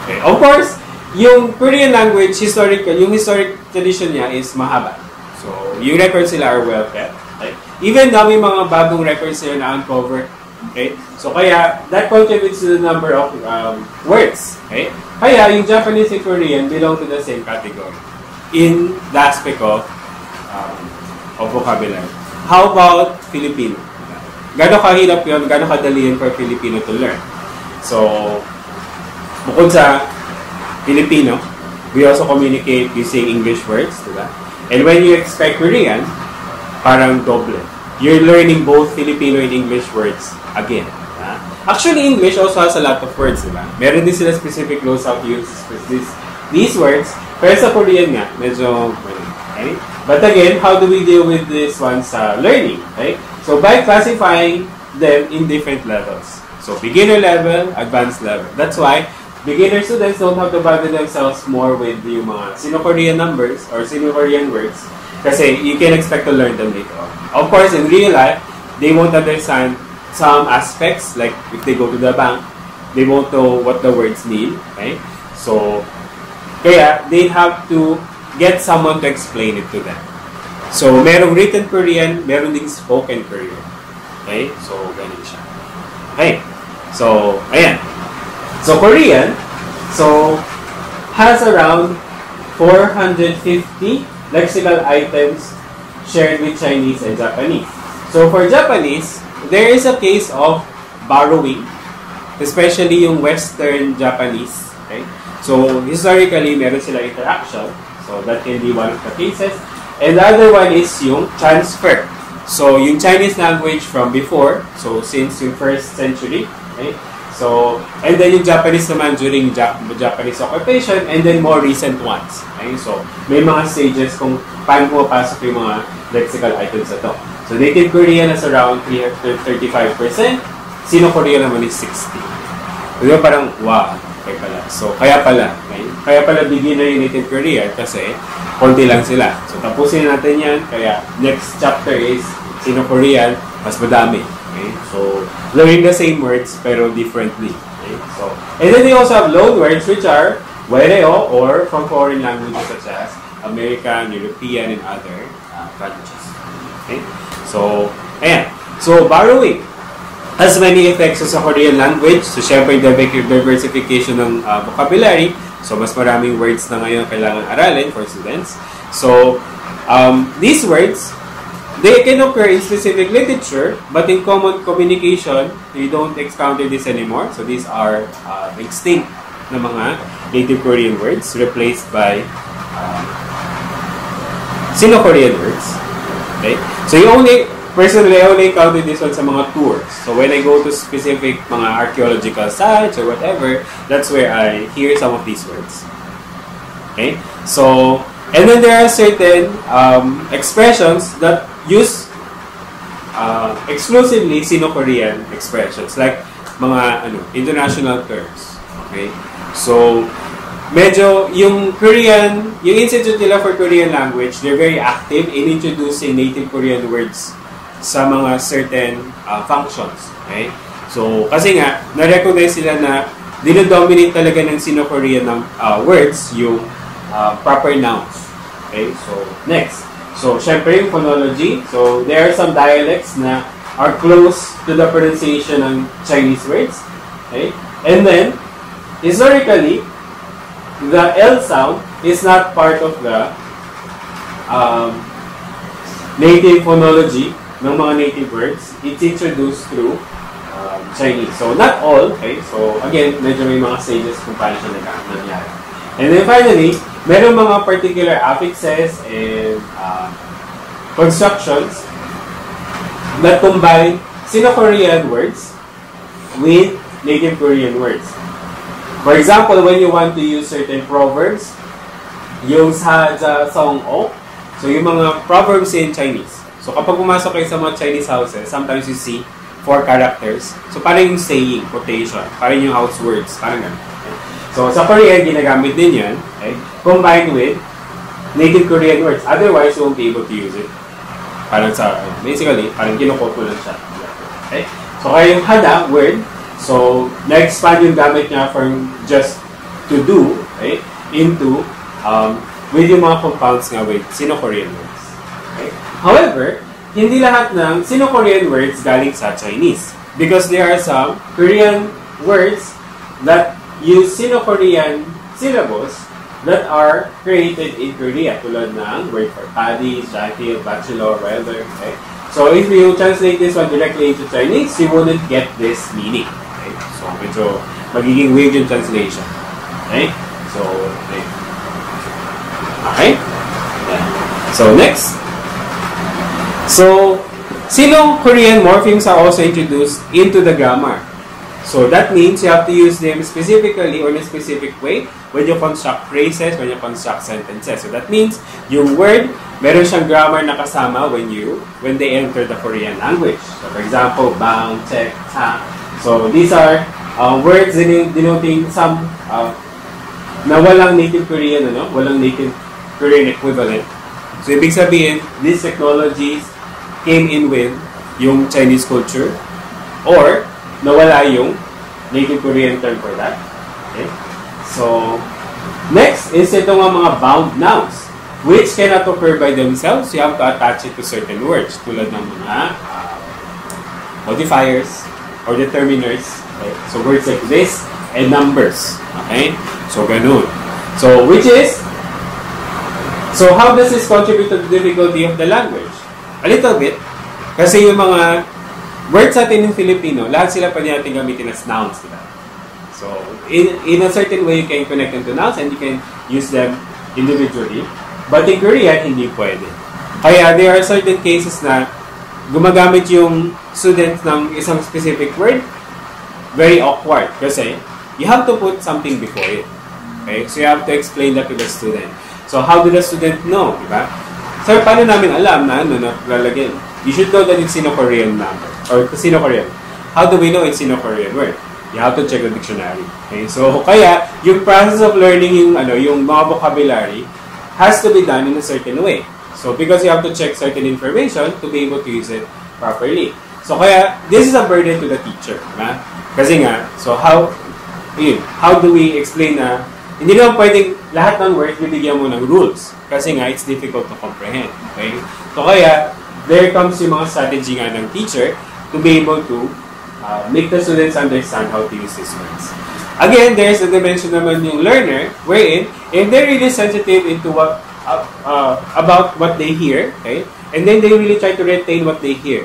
Okay. Of course, yung Korean language, yung historic tradition niya is mahaba. So, yung records sila are well kept. Okay? Even now, may mga bagong records sila na uncovered. Okay? So, kaya, that contributes to the number of words. Okay? Kaya, yung Japanese and Korean belong to the same category in the aspect of vocabulary. How about Filipino? Gano'ng kahirap yun? Gano'ng kadali yun for Filipino to learn? So, bukod sa Filipino, we also communicate using English words, diba? And when you expect Korean, parang doble. You're learning both Filipino and English words again. Diba? Actually, English also has a lot of words, diba? Meron din sila specific laws how to use these words. Pero sa Korean nga, medyo, okay? But again, how do we deal with this one sa learning? Okay? So, by classifying them in different levels. So, beginner level, advanced level. That's why, beginner students don't have to bother themselves more with yung mga Sino-Korean numbers or Sino-Korean words kasi you can expect to learn them later on. Of course, in real life, they won't understand some aspects, like if they go to the bank, they won't know what the words mean. Okay? So, kaya they have to get someone to explain it to them. So, merong written Korean, meron ding spoken Korean. Okay? So, ganun siya. Okay. So, ayan. So, Korean, has around 450 lexical items shared with Chinese and Japanese. So, for Japanese, there is a case of borrowing, especially yung Western Japanese. Okay? So, historically, meron sila interaction. So, that can be one of the cases. And the other one is yung transfer. So, yung Chinese language from before, so since yung 1st century, okay? So, and then yung Japanese naman during Japanese occupation, and then more recent ones. Okay? So, may mga stages kung paano pumapasok yung mga lexical items na to. So, native Korean is around 35%, Sino-Korean naman is 60%. So, parang, wow, okay pala. So, kaya pala beginner yung native Korean kasi konti lang sila. So, tapusin natin yan. Kaya, next chapter is Sino-Korean, mas madami. Okay? So, learning the same words pero differently. Okay? So, and then they also have loan words which are Waireo or from foreign languages such as American, European, and other languages. Okay? So, ayan. So, borrowing has many effects sa Korean language. So, syempre, diversification ng vocabulary. So, mas maraming words na ngayon kailangan aralin for students. So, these words, they can occur in specific literature, but in common communication, you don't encounter this anymore. So, these are extinct na mga native Korean words replaced by Sino-Korean words. Okay? So, personally, I only encounter this one sa mga tours. So, when I go to specific mga archaeological sites or whatever, that's where I hear some of these words. Okay? So, and then there are certain expressions that use exclusively Sino-Korean expressions, like mga international terms. Okay? So, medyo yung Institute nila for Korean Language, they're very active in introducing native Korean words sa mga certain functions. Okay? So, kasi nga, na-recognize sila na dinodominate talaga ng Sino-Korean words yung proper nouns. Okay? So, next. So, syempre yung phonology. So, there are some dialects na are close to the pronunciation ng Chinese words. Okay? And then, historically, the L sound is not part of the native phonology ng mga native words, it's introduced through Chinese. So, not all, okay? So, again, medyo may mga stages kung paano siya nangyari. And then finally, meron mga particular affixes and constructions that combine Sino-Korean words with native Korean words. For example, when you want to use certain proverbs, yung sa Song-ok, so yung mga proverbs in Chinese. So kapag pumasok kayo sa mga Chinese houses, sometimes you see 4 characters. So parang yung saying, quotation, parang yung house words, parang ganun. Okay. So sa Korean, ginagamit din yan, okay, combined with native Korean words. Otherwise, you won't be able to use it. Parang sa, basically, parang kinukot mo lang siya. Okay? So kaya yung hada word, so na-expand yung gamit niya from just to do, okay, into with yung mga compounds nga with Sino-Korean words. Okay? However, hindi lahat ng Sino-Korean words galing sa Chinese. Because there are some Korean words that use Sino-Korean syllables that are created in Korea. Tulad ng word for paddy, jacket, bachelor, welder. Okay? So if you translate this one directly into Chinese, you wouldn't get this meaning. Okay? So medyo magiging weird yung translation. Okay? So, okay. Okay? So, next. So, Sino-Korean morphemes are also introduced into the grammar. So, that means you have to use them specifically or in a specific way when you construct phrases, when you construct sentences. So, that means yung word, meron siyang grammar na kasama when they enter the Korean language. So, for example, bang, check, ha. So, these are words denoting some na walang native Korean, walang native Korean equivalent. So, ibig sabihin, these technologies came in with yung Chinese culture or nawala yung native Korean term for that. Okay? So, next is itong mga bound nouns which cannot occur by themselves. You have to attach it to certain words tulad ng mga modifiers or determiners. Okay? So, words like this and numbers. Okay? So, ganun. So, so how does this contribute to the difficulty of the language? A little bit. Kasi yung mga words natin in Filipino, lahat sila pa natin gamitin as nouns. Diba? So, in a certain way, you can connect them to nouns and you can use them individually. But in Korean, hindi pwede. Kaya, there are certain cases na gumagamit yung student ng isang specific word, very awkward. Kasi, you have to put something before it. Okay? So, you have to explain that to the student. So, how do the student know? Diba? So, paano namin alam na lalagyan? You should know that it's Sino-Korean number. Or Sino-Korean. How do we know it's Sino-Korean word? You have to check the dictionary. Okay? So, kaya, yung process of learning yung mga vocabulary has to be done in a certain way. So, because you have to check certain information to be able to use it properly. So, kaya, this is a burden to the teacher. Diba? Kasi nga, so how do we explain na hindi naman pwedeng lahat ng words bibigyan mo ng rules. Kasi nga, it's difficult to comprehend. Okay? So, kaya, there comes yung mga strategy nga ng teacher to be able to make the students understand how to use these words. Again, there's a dimension naman yung learner, wherein, if they're really sensitive into about what they hear, okay, and then they really try to retain what they hear,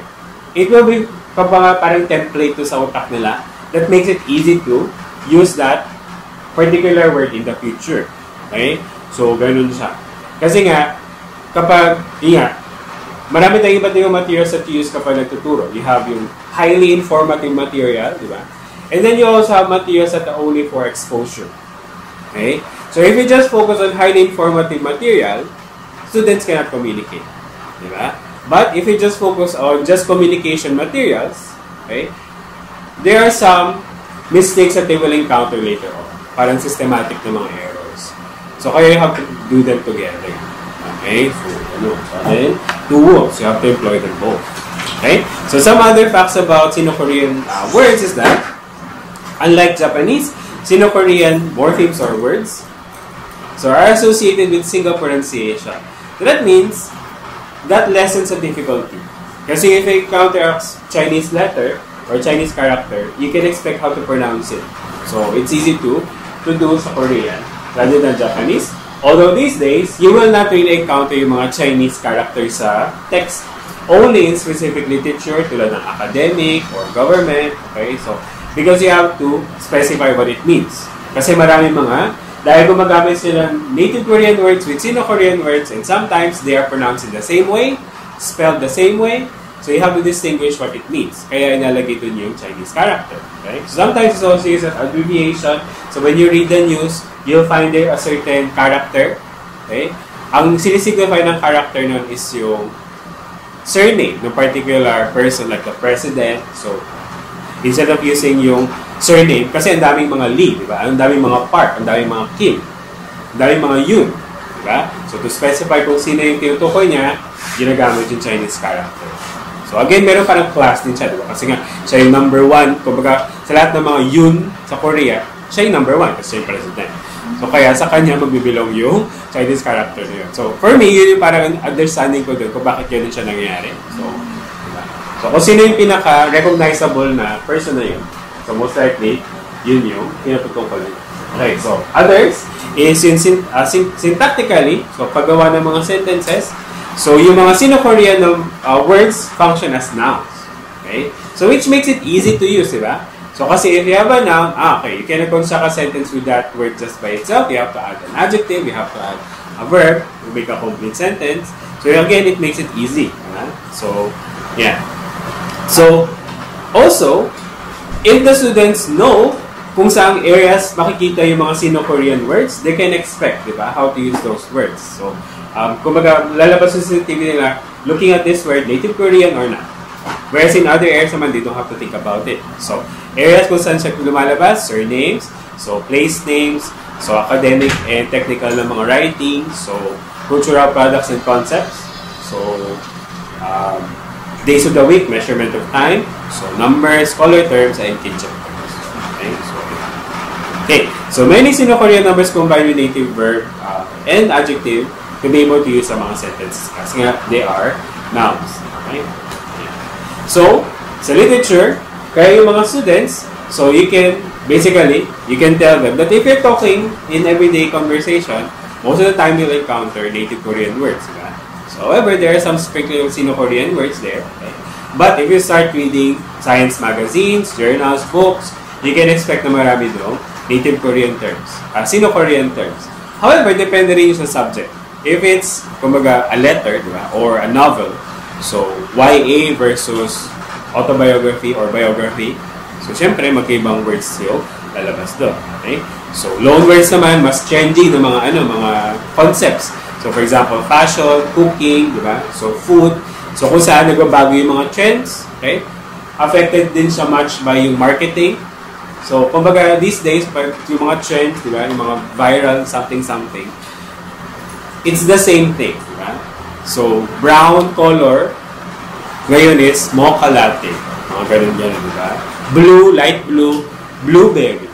it will be parang template to sa utak nila that makes it easy to use that particular word in the future. Okay? So, ganun siya. Kasi nga, kapag, marami tayong iba't ibang materials that you use kapag nagtuturo. You have yung highly informative material, di ba? And then you also have materials that are only for exposure. Okay? So, if you just focus on highly informative material, students cannot communicate. Di ba? But, if you just focus on just communication materials, okay, there are some mistakes that they will encounter later on. Parang systematic na mga errors. So, kaya you have to do them together. Okay? So, then, two wolves. You have to employ them both. Okay? So, some other facts about Sino-Korean words is that, unlike Japanese, Sino-Korean morphemes or words are associated with single pronunciation. So, that means, that lessens the difficulty. Kasi if you encounter a Chinese letter or Chinese character, you can expect how to pronounce it. So, it's easy to do sa Korean rather than Japanese. Although these days, you will not really encounter yung mga Chinese characters sa text. Only in specific literature, tulad ng academic or government. Okay? So, because you have to specify what it means. Kasi maraming mga, dahil gumagamit sila ng native Korean words with Sino-Korean words, and sometimes they are pronounced in the same way, spelled the same way, so you have to distinguish what it means. Kaya inalagay dun yung Chinese character. Okay? So sometimes it's also used as abbreviation. So when you read the news, you'll find there a certain character. Okay? Ang sinisignify ng character nun is yung surname ng particular person, like the president. So, instead of using yung surname, kasi ang daming mga Lee, di ba? Ang daming mga Park, ang daming mga Kim, ang daming mga Yun, di ba? So, to specify kung sino yung tinutukoy niya, ginagamit yung Chinese character. So, again, meron parang class din siya, di ba? Kasi nga, siya yung number 1. Kumbaga, sa lahat ng mga Yun sa Korea, siya yung number 1 kasi siya yung president. So, kaya sa kanya magbibilong yung Chinese character na yun. So, for me, yun yung parang understanding ko doon kung bakit yun siya nangyayari. So, diba? So, kung sino yung pinaka-recognizable na person na yun. So, most likely, yun yung pinatutungkol nila. Okay, so, others is yung syntactically, so, paggawa ng mga sentences. So, yung mga Sino-Korean words function as nouns. Okay? So, which makes it easy to use, diba? So, kasi if you have a noun, okay, you cannot construct a sentence with that word just by itself. You have to add an adjective, you have to add a verb to make a complete sentence. So, again, it makes it easy. So, yeah. So, also, if the students know kung saang areas makikita yung mga Sino-Korean words, they can expect, di ba, how to use those words. So, kumbaga, lalabas yung sensitivity nila, looking at this word, native Korean or not. Whereas in other areas naman, they don't have to think about it. So, areas kung saan siya lumalabas, surnames, so place names, so academic and technical na mga writing, so cultural products and concepts, so days of the week, measurement of time, so numbers, color terms, and kinship terms. Okay, so many Sino-Korean numbers combine with native verb and adjective to be able to use sa mga sentences kasi nga they are nouns. Okay? So, sa literature, kaya yung mga students, so you can, basically, you can tell them that if you're talking in everyday conversation, most of the time you'll encounter native Korean words. Diba? So, however, there are some sprinkling of Sino-Korean words there. Okay? But if you start reading science magazines, journals, books, you can expect na marami doon native Korean terms, Sino-Korean terms. However, depende rin yung sa subject. If it's, kumbaga, a letter, diba? Or a novel, so, YA versus autobiography or biography. So, syempre, magkaibang words yung lalabas doon. Okay? So, loan words naman, mas trendy ng mga, mga concepts. So, for example, fashion, cooking, di ba? So, food. So, kung saan nagbabago yung mga trends, okay? Affected din siya much by yung marketing. So, kumbaga, these days, yung mga trends, di ba? Yung mga viral something, it's the same thing, di ba? So, brown color, ngayon is mocha latte. Mga ganun-ganun, di ba? Blue, light blue, blueberry.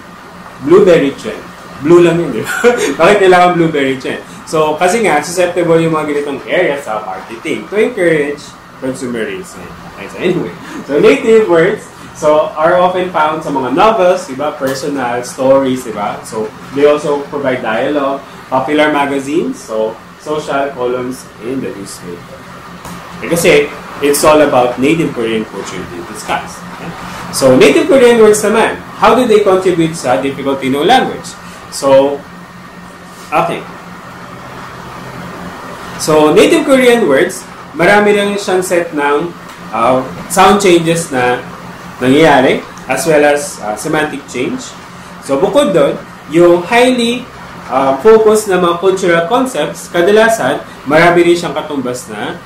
Blueberry trend. Blue lang yun, di ba? Bakit kailangan blueberry trend? So, kasi nga, susceptible yung mga ganitong areas sa marketing to encourage consumerism. Okay, so anyway. So, native words, so, are often found sa mga novels, di ba? Personal stories, di ba? So, they also provide dialogue, popular magazines, so, social columns in the newspaper. Kasi, it's all about native Korean culture to discuss. Okay? So, native Korean words naman, how do they contribute sa difficult to know language? So, okay. So, native Korean words, marami lang siyang set ng sound changes na nangyayari, as well as semantic change. So, bukod doon, yung highly focus na mga cultural concepts, kadalasan, marami rin siyang katumbas na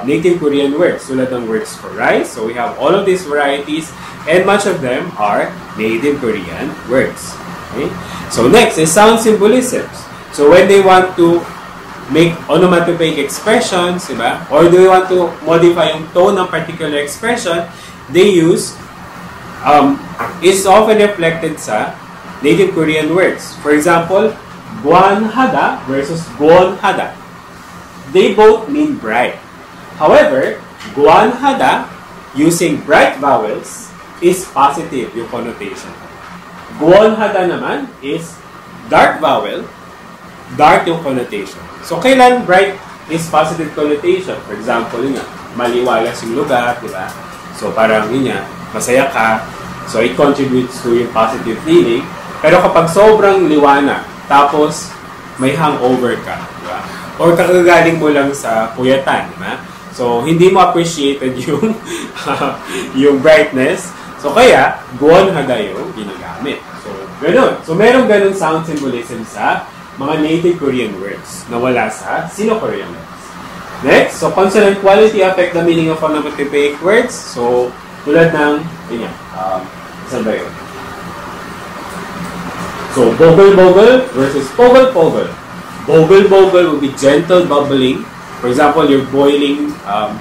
native Korean words, tulad ng words for rice. So, we have all of these varieties, and much of them are native Korean words. Okay? So, next is sound symbolisms. So, when they want to make onomatopoeic expressions, diba? Or do they want to modify yung tone ng particular expression, they use, is often reflected sa native Korean words. For example, Gwanhada versus Gonhada. They both mean bright. However, Gwanhada, using bright vowels, is positive yung connotation. Gonhada naman is dark vowel, dark yung connotation. So, kailan bright is positive connotation? For example, yun nga, maliwalas yung lugar, di ba? So, parang yun nga, masaya ka. So, it contributes to yung positive feeling. Pero kapag sobrang liwanag, tapos may hangover ka, di ba? Or kakagaling mo lang sa puyatan, di ba? So, hindi mo appreciated yung yung brightness. So, kaya, buwan hada yung ginagamit. So, ganun. So, merong ganun sound symbolism sa mga native Korean words na wala sa Sino-Korean words. Next, so consonant quality affect the meaning of onomatopoeic words. So, tulad ng, yun yan, saan ba yun? So, bogle-bogle versus pogle-pogle. Bogle-bogle would be gentle bubbling. For example, you're boiling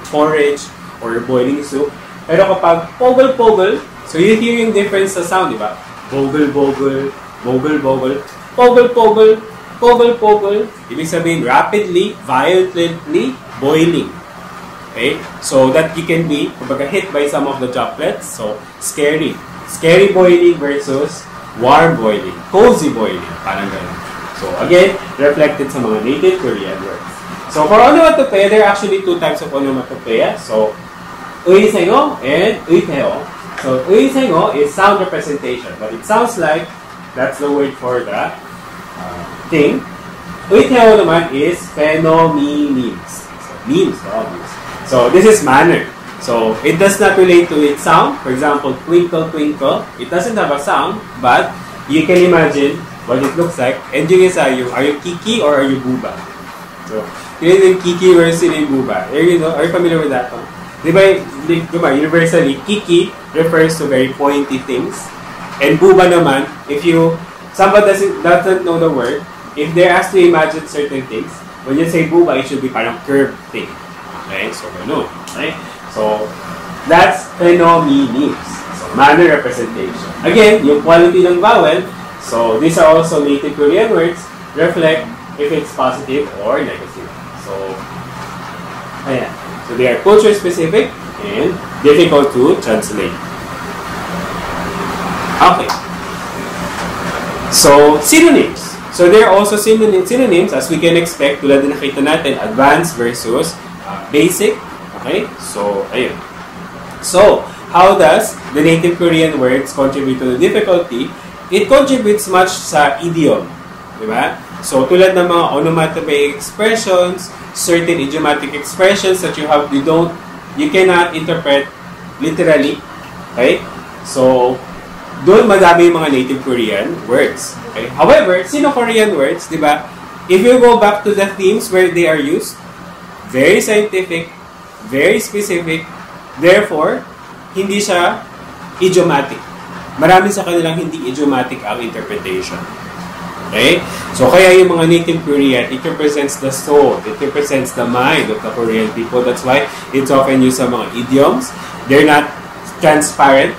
porridge or you're boiling soup. Pero kapag pogle-pogle, so you hear yung difference sa sound, di ba? Bogle-bogle, bogle-bogle, pogle-pogle, pogle-pogle. Ibig sabihin, rapidly, violently boiling. Okay? So that you can be, kumbaga, hit by some of the droplets. So, scary. Scary boiling versus warm boiling. Cozy boiling. Parang ganun. So, again, reflected sa mga native Korean words. So, for onomatopoeia, there are actually two types of onomatopoeia. So, 의생어 and 의태어. So, 의생어 is sound representation. But it sounds like that's the word for the thing. 의태어 naman is phenomemes. So, memes, obvious. So, this is manner. So, it does not relate to its sound. For example, twinkle, twinkle. It doesn't have a sound, but you can imagine what it looks like. And yung isa, are you Kiki or are you Buba? So, yun yung Kiki versus yung Buba. Are you familiar with that one? Diba, universally, Kiki refers to very pointy things. And Buba naman, if somebody doesn't know the word, if they're asked to imagine certain things, when you say Buba, it should be parang curved thing. Okay? So, ganun. Okay? So, that's phenomemes. So, manner representation. Again, yung quality ng vowel, so these are also native Korean words, reflect if it's positive or negative. So, ayan. So, they are culture specific and difficult to translate. Okay. So, synonyms. So, there are also synonyms as we can expect, tulad na nakita natin, advanced versus basic. Okay? So, ayun. So, how does the native Korean words contribute to the difficulty? It contributes much sa idiom. Diba? So, tulad ng mga onomatopoeic expressions, certain idiomatic expressions that you cannot interpret literally. Okay? So, doon madami yung mga native Korean words. Okay? However, Sino-Korean words, diba? If you go back to the themes where they are used, very scientific, very specific, therefore, hindi siya idiomatic. Marami sa kanilang hindi idiomatic ang interpretation. Okay? So, kaya yung mga native Korean, it represents the soul, it represents the mind of the Korean people. That's why it's often used sa mga idioms. They're not transparent.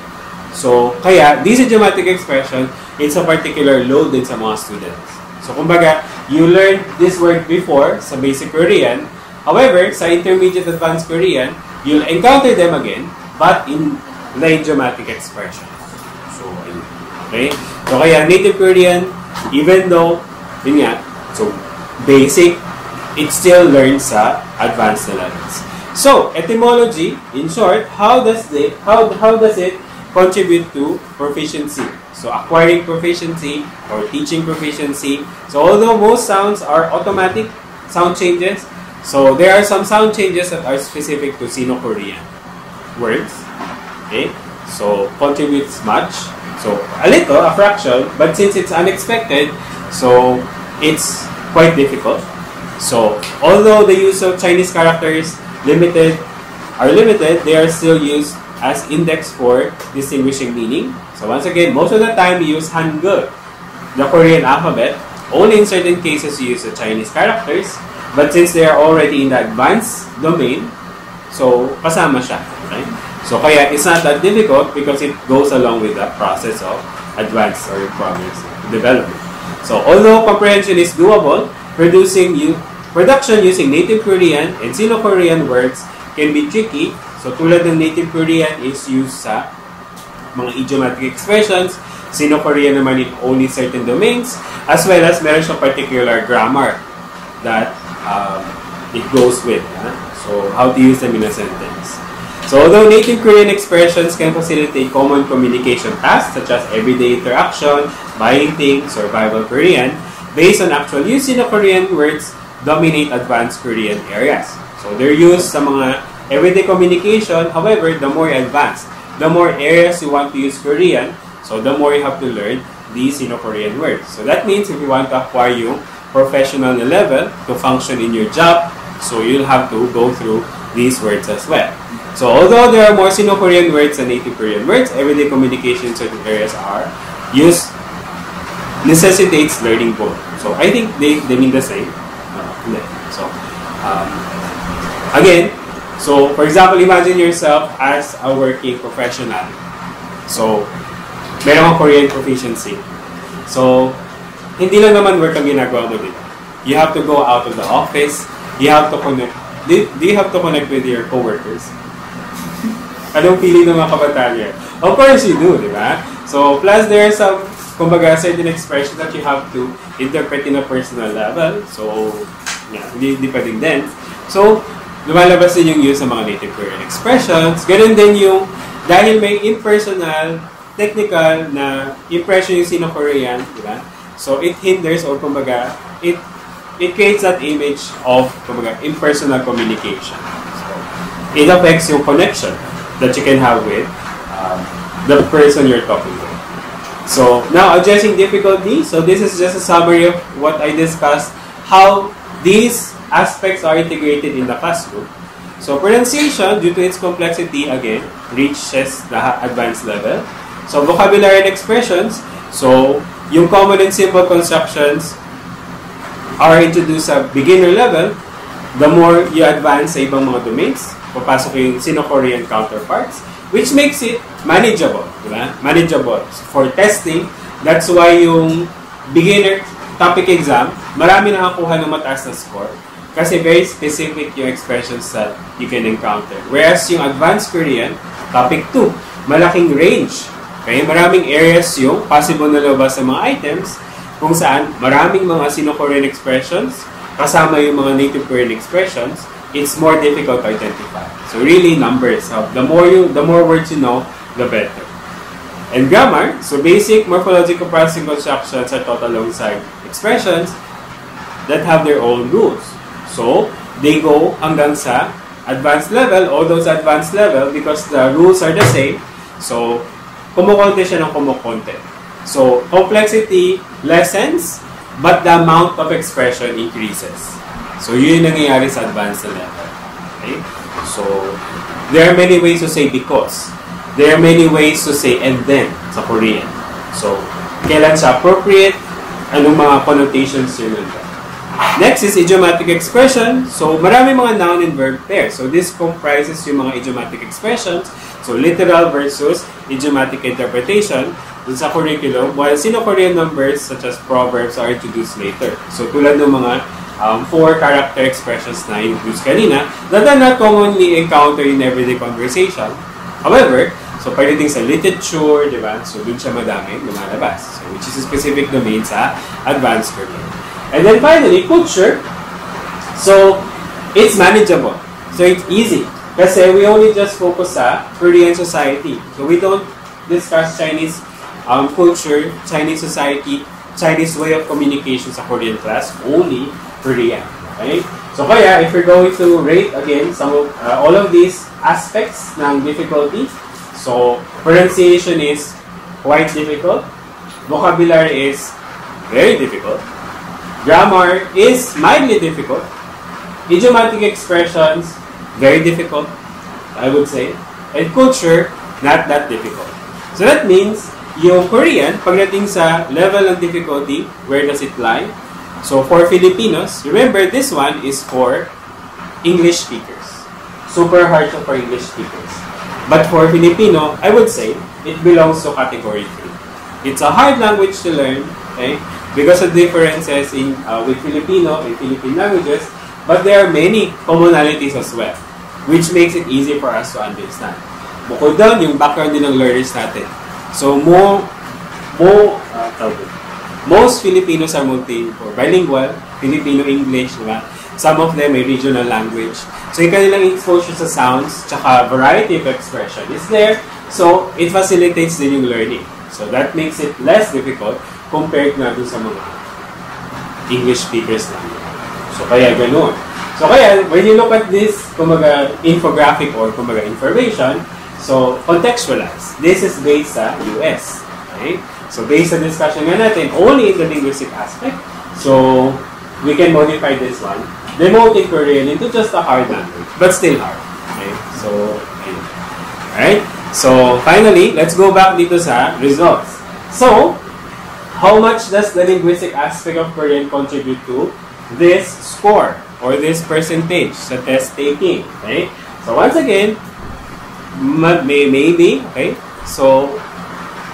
So, kaya, this idiomatic expression, it's a particular load din sa mga students. So, kumbaga, you learned this word before sa basic Korean. However, sa intermediate advanced Korean, you'll encounter them again, but in the idiomatic expression. So, okay? So, kaya native Korean, even though, yun nga, so, basic, it still learns sa advanced levels. So, etymology, in short, how does it contribute to proficiency? So, acquiring proficiency or teaching proficiency. So, although most sounds are automatic sound changes, so there are some sound changes that are specific to Sino-Korean words. Okay? So, contributes much. So, a little, a fraction, but since it's unexpected, so it's quite difficult. So, although the use of Chinese characters are limited, they are still used as index for distinguishing meaning. So, once again, most of the time we use Hangul, the Korean alphabet. Only in certain cases we use the Chinese characters. But since they are already in the advanced domain, so kasama siya. Okay? So kaya it's not that difficult because it goes along with the process of advanced or progress development. So although comprehension is doable, production using native Korean and Sino-Korean words can be tricky. So tulad ng native Korean is used sa mga idiomatic expressions. Sino-Korean naman in only certain domains, as well as meron siyang particular grammar that it goes with. So, how to use them in a sentence. So, although native Korean expressions can facilitate common communication tasks such as everyday interaction, buying things, survival Korean, based on actual use, Sino-Korean words dominate advanced Korean areas. So, they're used sa mga everyday communication. However, the more advanced, the more areas you want to use Korean, so the more you have to learn these Sino-Korean words. So, that means if you want to acquire yung professional level to function in your job, so you'll have to go through these words as well. So, although there are more Sino-Korean words than native Korean words, everyday communication in certain areas are used, necessitates learning both. So, I think they mean the same. So, again, so for example, imagine yourself as a working professional. So, meron kang Korean proficiency. So, hindi lang naman work ang ginagawa mo dito. You have to go out of the office. You have to connect. Do you have to connect with your coworkers? Anong feeling ng mga kabataan niya? Of course you do, di ba? So, plus there are some, kumbaga, certain expressions that you have to interpret in a personal level. So, yeah, hindi pwedeng din. So, lumalabas din yung use ng mga native Korean expressions. Ganun din yung, dahil may impersonal, technical na impression yung Sino-Korean, di ba? So, it hinders or kumbaga, it creates that image of kumbaga, impersonal communication. So, it affects yung connection that you can have with the person you're talking to. So, now addressing difficulty. So, this is just a summary of what I discussed, how these aspects are integrated in the classroom. So, pronunciation, due to its complexity, again, reaches the advanced level. So, vocabulary and expressions. So, yung common and simple constructions are introduced sa beginner level. The more you advance sa ibang mga domains, papasok yung Sino-Korean counterparts, which makes it manageable, diba? Manageable. For testing, that's why yung beginner topic exam, marami nakakuha ng mataas na score kasi very specific yung expressions that you can encounter. Whereas yung advanced Korean, topic 2, malaking range. Okay? Maraming areas yung possible na labas sa mga items kung saan maraming mga Sino-Korean expressions kasama yung mga native Korean expressions, it's more difficult to identify. So really, numbers help. The more words you know, the better. And grammar, so basic morphological processing constructions are taught alongside expressions that have their own rules. So they go hanggang sa advanced level, all those advanced level, because the rules are the same. So kumukonte siya ng kumukonte. So complexity lessens, but the amount of expression increases. So, yun yung nangyayari sa advanced level. Okay? So, there are many ways to say because. There are many ways to say and then sa Korean. So, kailan siya appropriate, anong mga connotations yun nandun. Next is idiomatic expression. So, marami mga noun and verb pairs. So, this comprises yung mga idiomatic expressions. So, literal versus idiomatic interpretation dun sa curriculum, while Sino-Korean numbers such as proverbs are introduced later. So, tulad ng mga 4 character expressions na introduced kanina that are not commonly encountered in everyday conversation. However, so pagdating sa literature, di ba? So, dun siya madami lumalabas. So, which is a specific domain sa advanced Korean. And then finally, culture. So, it's manageable. So, it's easy. Kasi we only just focus sa Korean society. So, we don't discuss Chinese culture, Chinese society, Chinese way of communication sa Korean class, only Korean. Okay? So, kaya, if you're going to rate, again, some of, all of these aspects ng difficulty, so, pronunciation is quite difficult, vocabulary is very difficult, grammar is mildly difficult, idiomatic expressions, very difficult, I would say, and culture, not that difficult. So, that means, yung Korean, pagdating sa level of difficulty, where does it lie? So, for Filipinos, remember this one is for English speakers. Super hard to for English speakers. But for Filipino, I would say, it belongs to category 3. It's a hard language to learn, okay? Because of differences in with Filipino and Philippine languages, but there are many commonalities as well, which makes it easy for us to understand. Bukod doon, yung background din ng learners natin. So, most Filipinos are bilingual, Filipino-English, diba? Some of them may regional language. So, yung kanilang exposure sa sounds, tsaka variety of expression is there. So, it facilitates din yung learning. So, that makes it less difficult compared na dun sa mga English speakers lang. So, kaya ganun. So, kaya, when you look at this, kumaga, infographic or kumaga, information, so, contextualize. This is based sa US. Okay? So, based sa discussion nga natin, only in the linguistic aspect. So, we can modify this one. Demoting Korean into just a hard language, but still hard. Okay? So, okay. Alright? So, finally, let's go back dito sa results. So, how much does the linguistic aspect of Korean contribute to this score or this percentage sa test taking? Okay? So, once again, maybe, okay? So,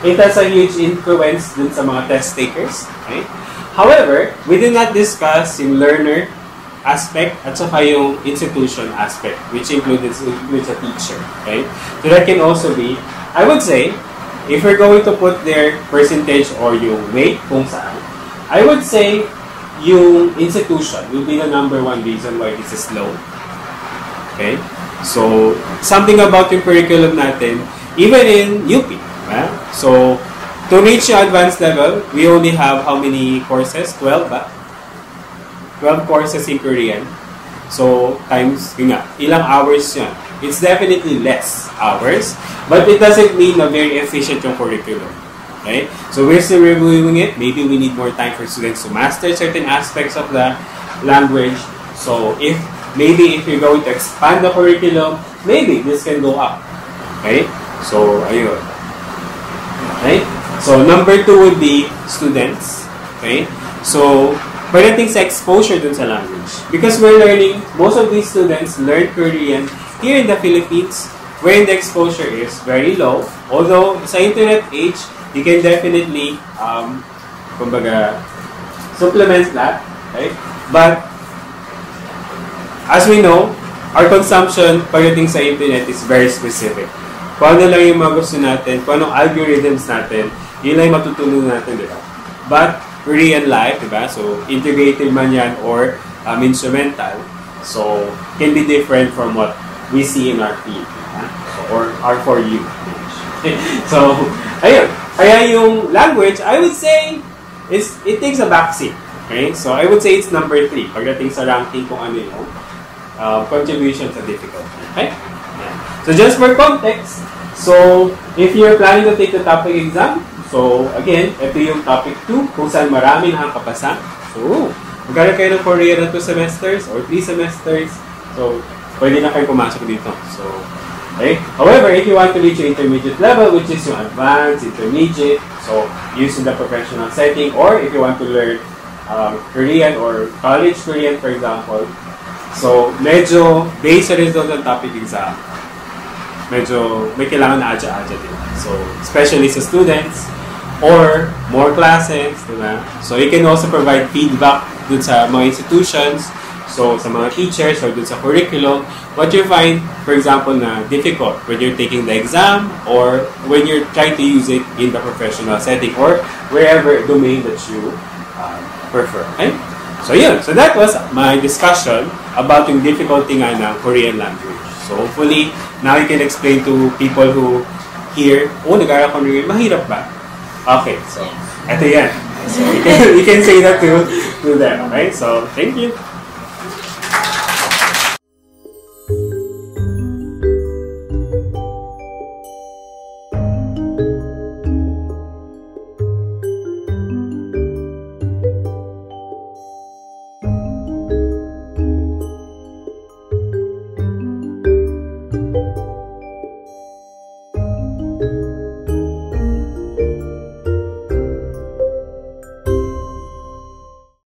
it has a huge influence dun sa mga test takers. Okay? However, we did not discuss yung learner aspect at saka yung institution aspect, which includes a teacher. Okay? So that can also be, I would say, if we're going to put their percentage or yung weight kung saan, I would say yung institution will be the number one reason why this is low. Okay? So, something about yung curriculum natin, even in UP. So, to reach yung advanced level, we only have how many courses? 12 ba? 12 courses in Korean. So, times, ilang hours yan. It's definitely less hours, but it doesn't mean na very efficient yung curriculum. Okay? So, we're still reviewing it. Maybe we need more time for students to master certain aspects of the language. So, maybe if you're going to expand the curriculum, maybe this can go up. Okay? So, ayun. Okay? So, number 2 would be students. Okay? So, pagdating sa exposure dun sa language. Because we're learning, most of these students learn Korean here in the Philippines, where the exposure is very low. Although, sa internet age, you can definitely, kumbaga, supplement that. Right? But, as we know, our consumption pagdating sa internet is very specific. Kung ano lang yung mga gusto natin, kung anong algorithms natin, yun lang yung matutunan natin, diba? But, Korean life, diba? So, integrated man yan or instrumental. So, can be different from what we see in our feed. Diba? So, or our For You. So, ayun. Kaya yung language, I would say, it takes a backseat. Okay? So, I would say it's number 3 pagdating sa ranking kung ano yung contribution sa difficulty. Okay? Yeah. So, just for context, so, if you're planning to take the topic exam, so, again, ito yung topic 2, kung saan marami na kapasa. So, magkaroon kayo ng Korean na 2 semesters or 3 semesters. So, pwede na kayo pumasok dito. So, okay. However, if you want to reach your intermediate level, which is yung advanced, intermediate, so, use in the professional setting, or if you want to learn Korean or college Korean, for example, so, medyo, based sa result ng topic exam, medyo may kailangan na adya-adya din. So, especially sa students, or more classes, diba? So, you can also provide feedback dun sa mga institutions, so sa mga teachers or dun sa curriculum, what you find, for example, na difficult when you're taking the exam or when you're trying to use it in the professional setting or wherever domain that you prefer. Okay? So, yun. So, that was my discussion about yung difficulty nga ng Korean language. So, hopefully, now you can explain to people who hear, nag-aaral ko Korean, mahirap ba? Okay, so, eto yan. So, you can say that to them, okay? So, thank you.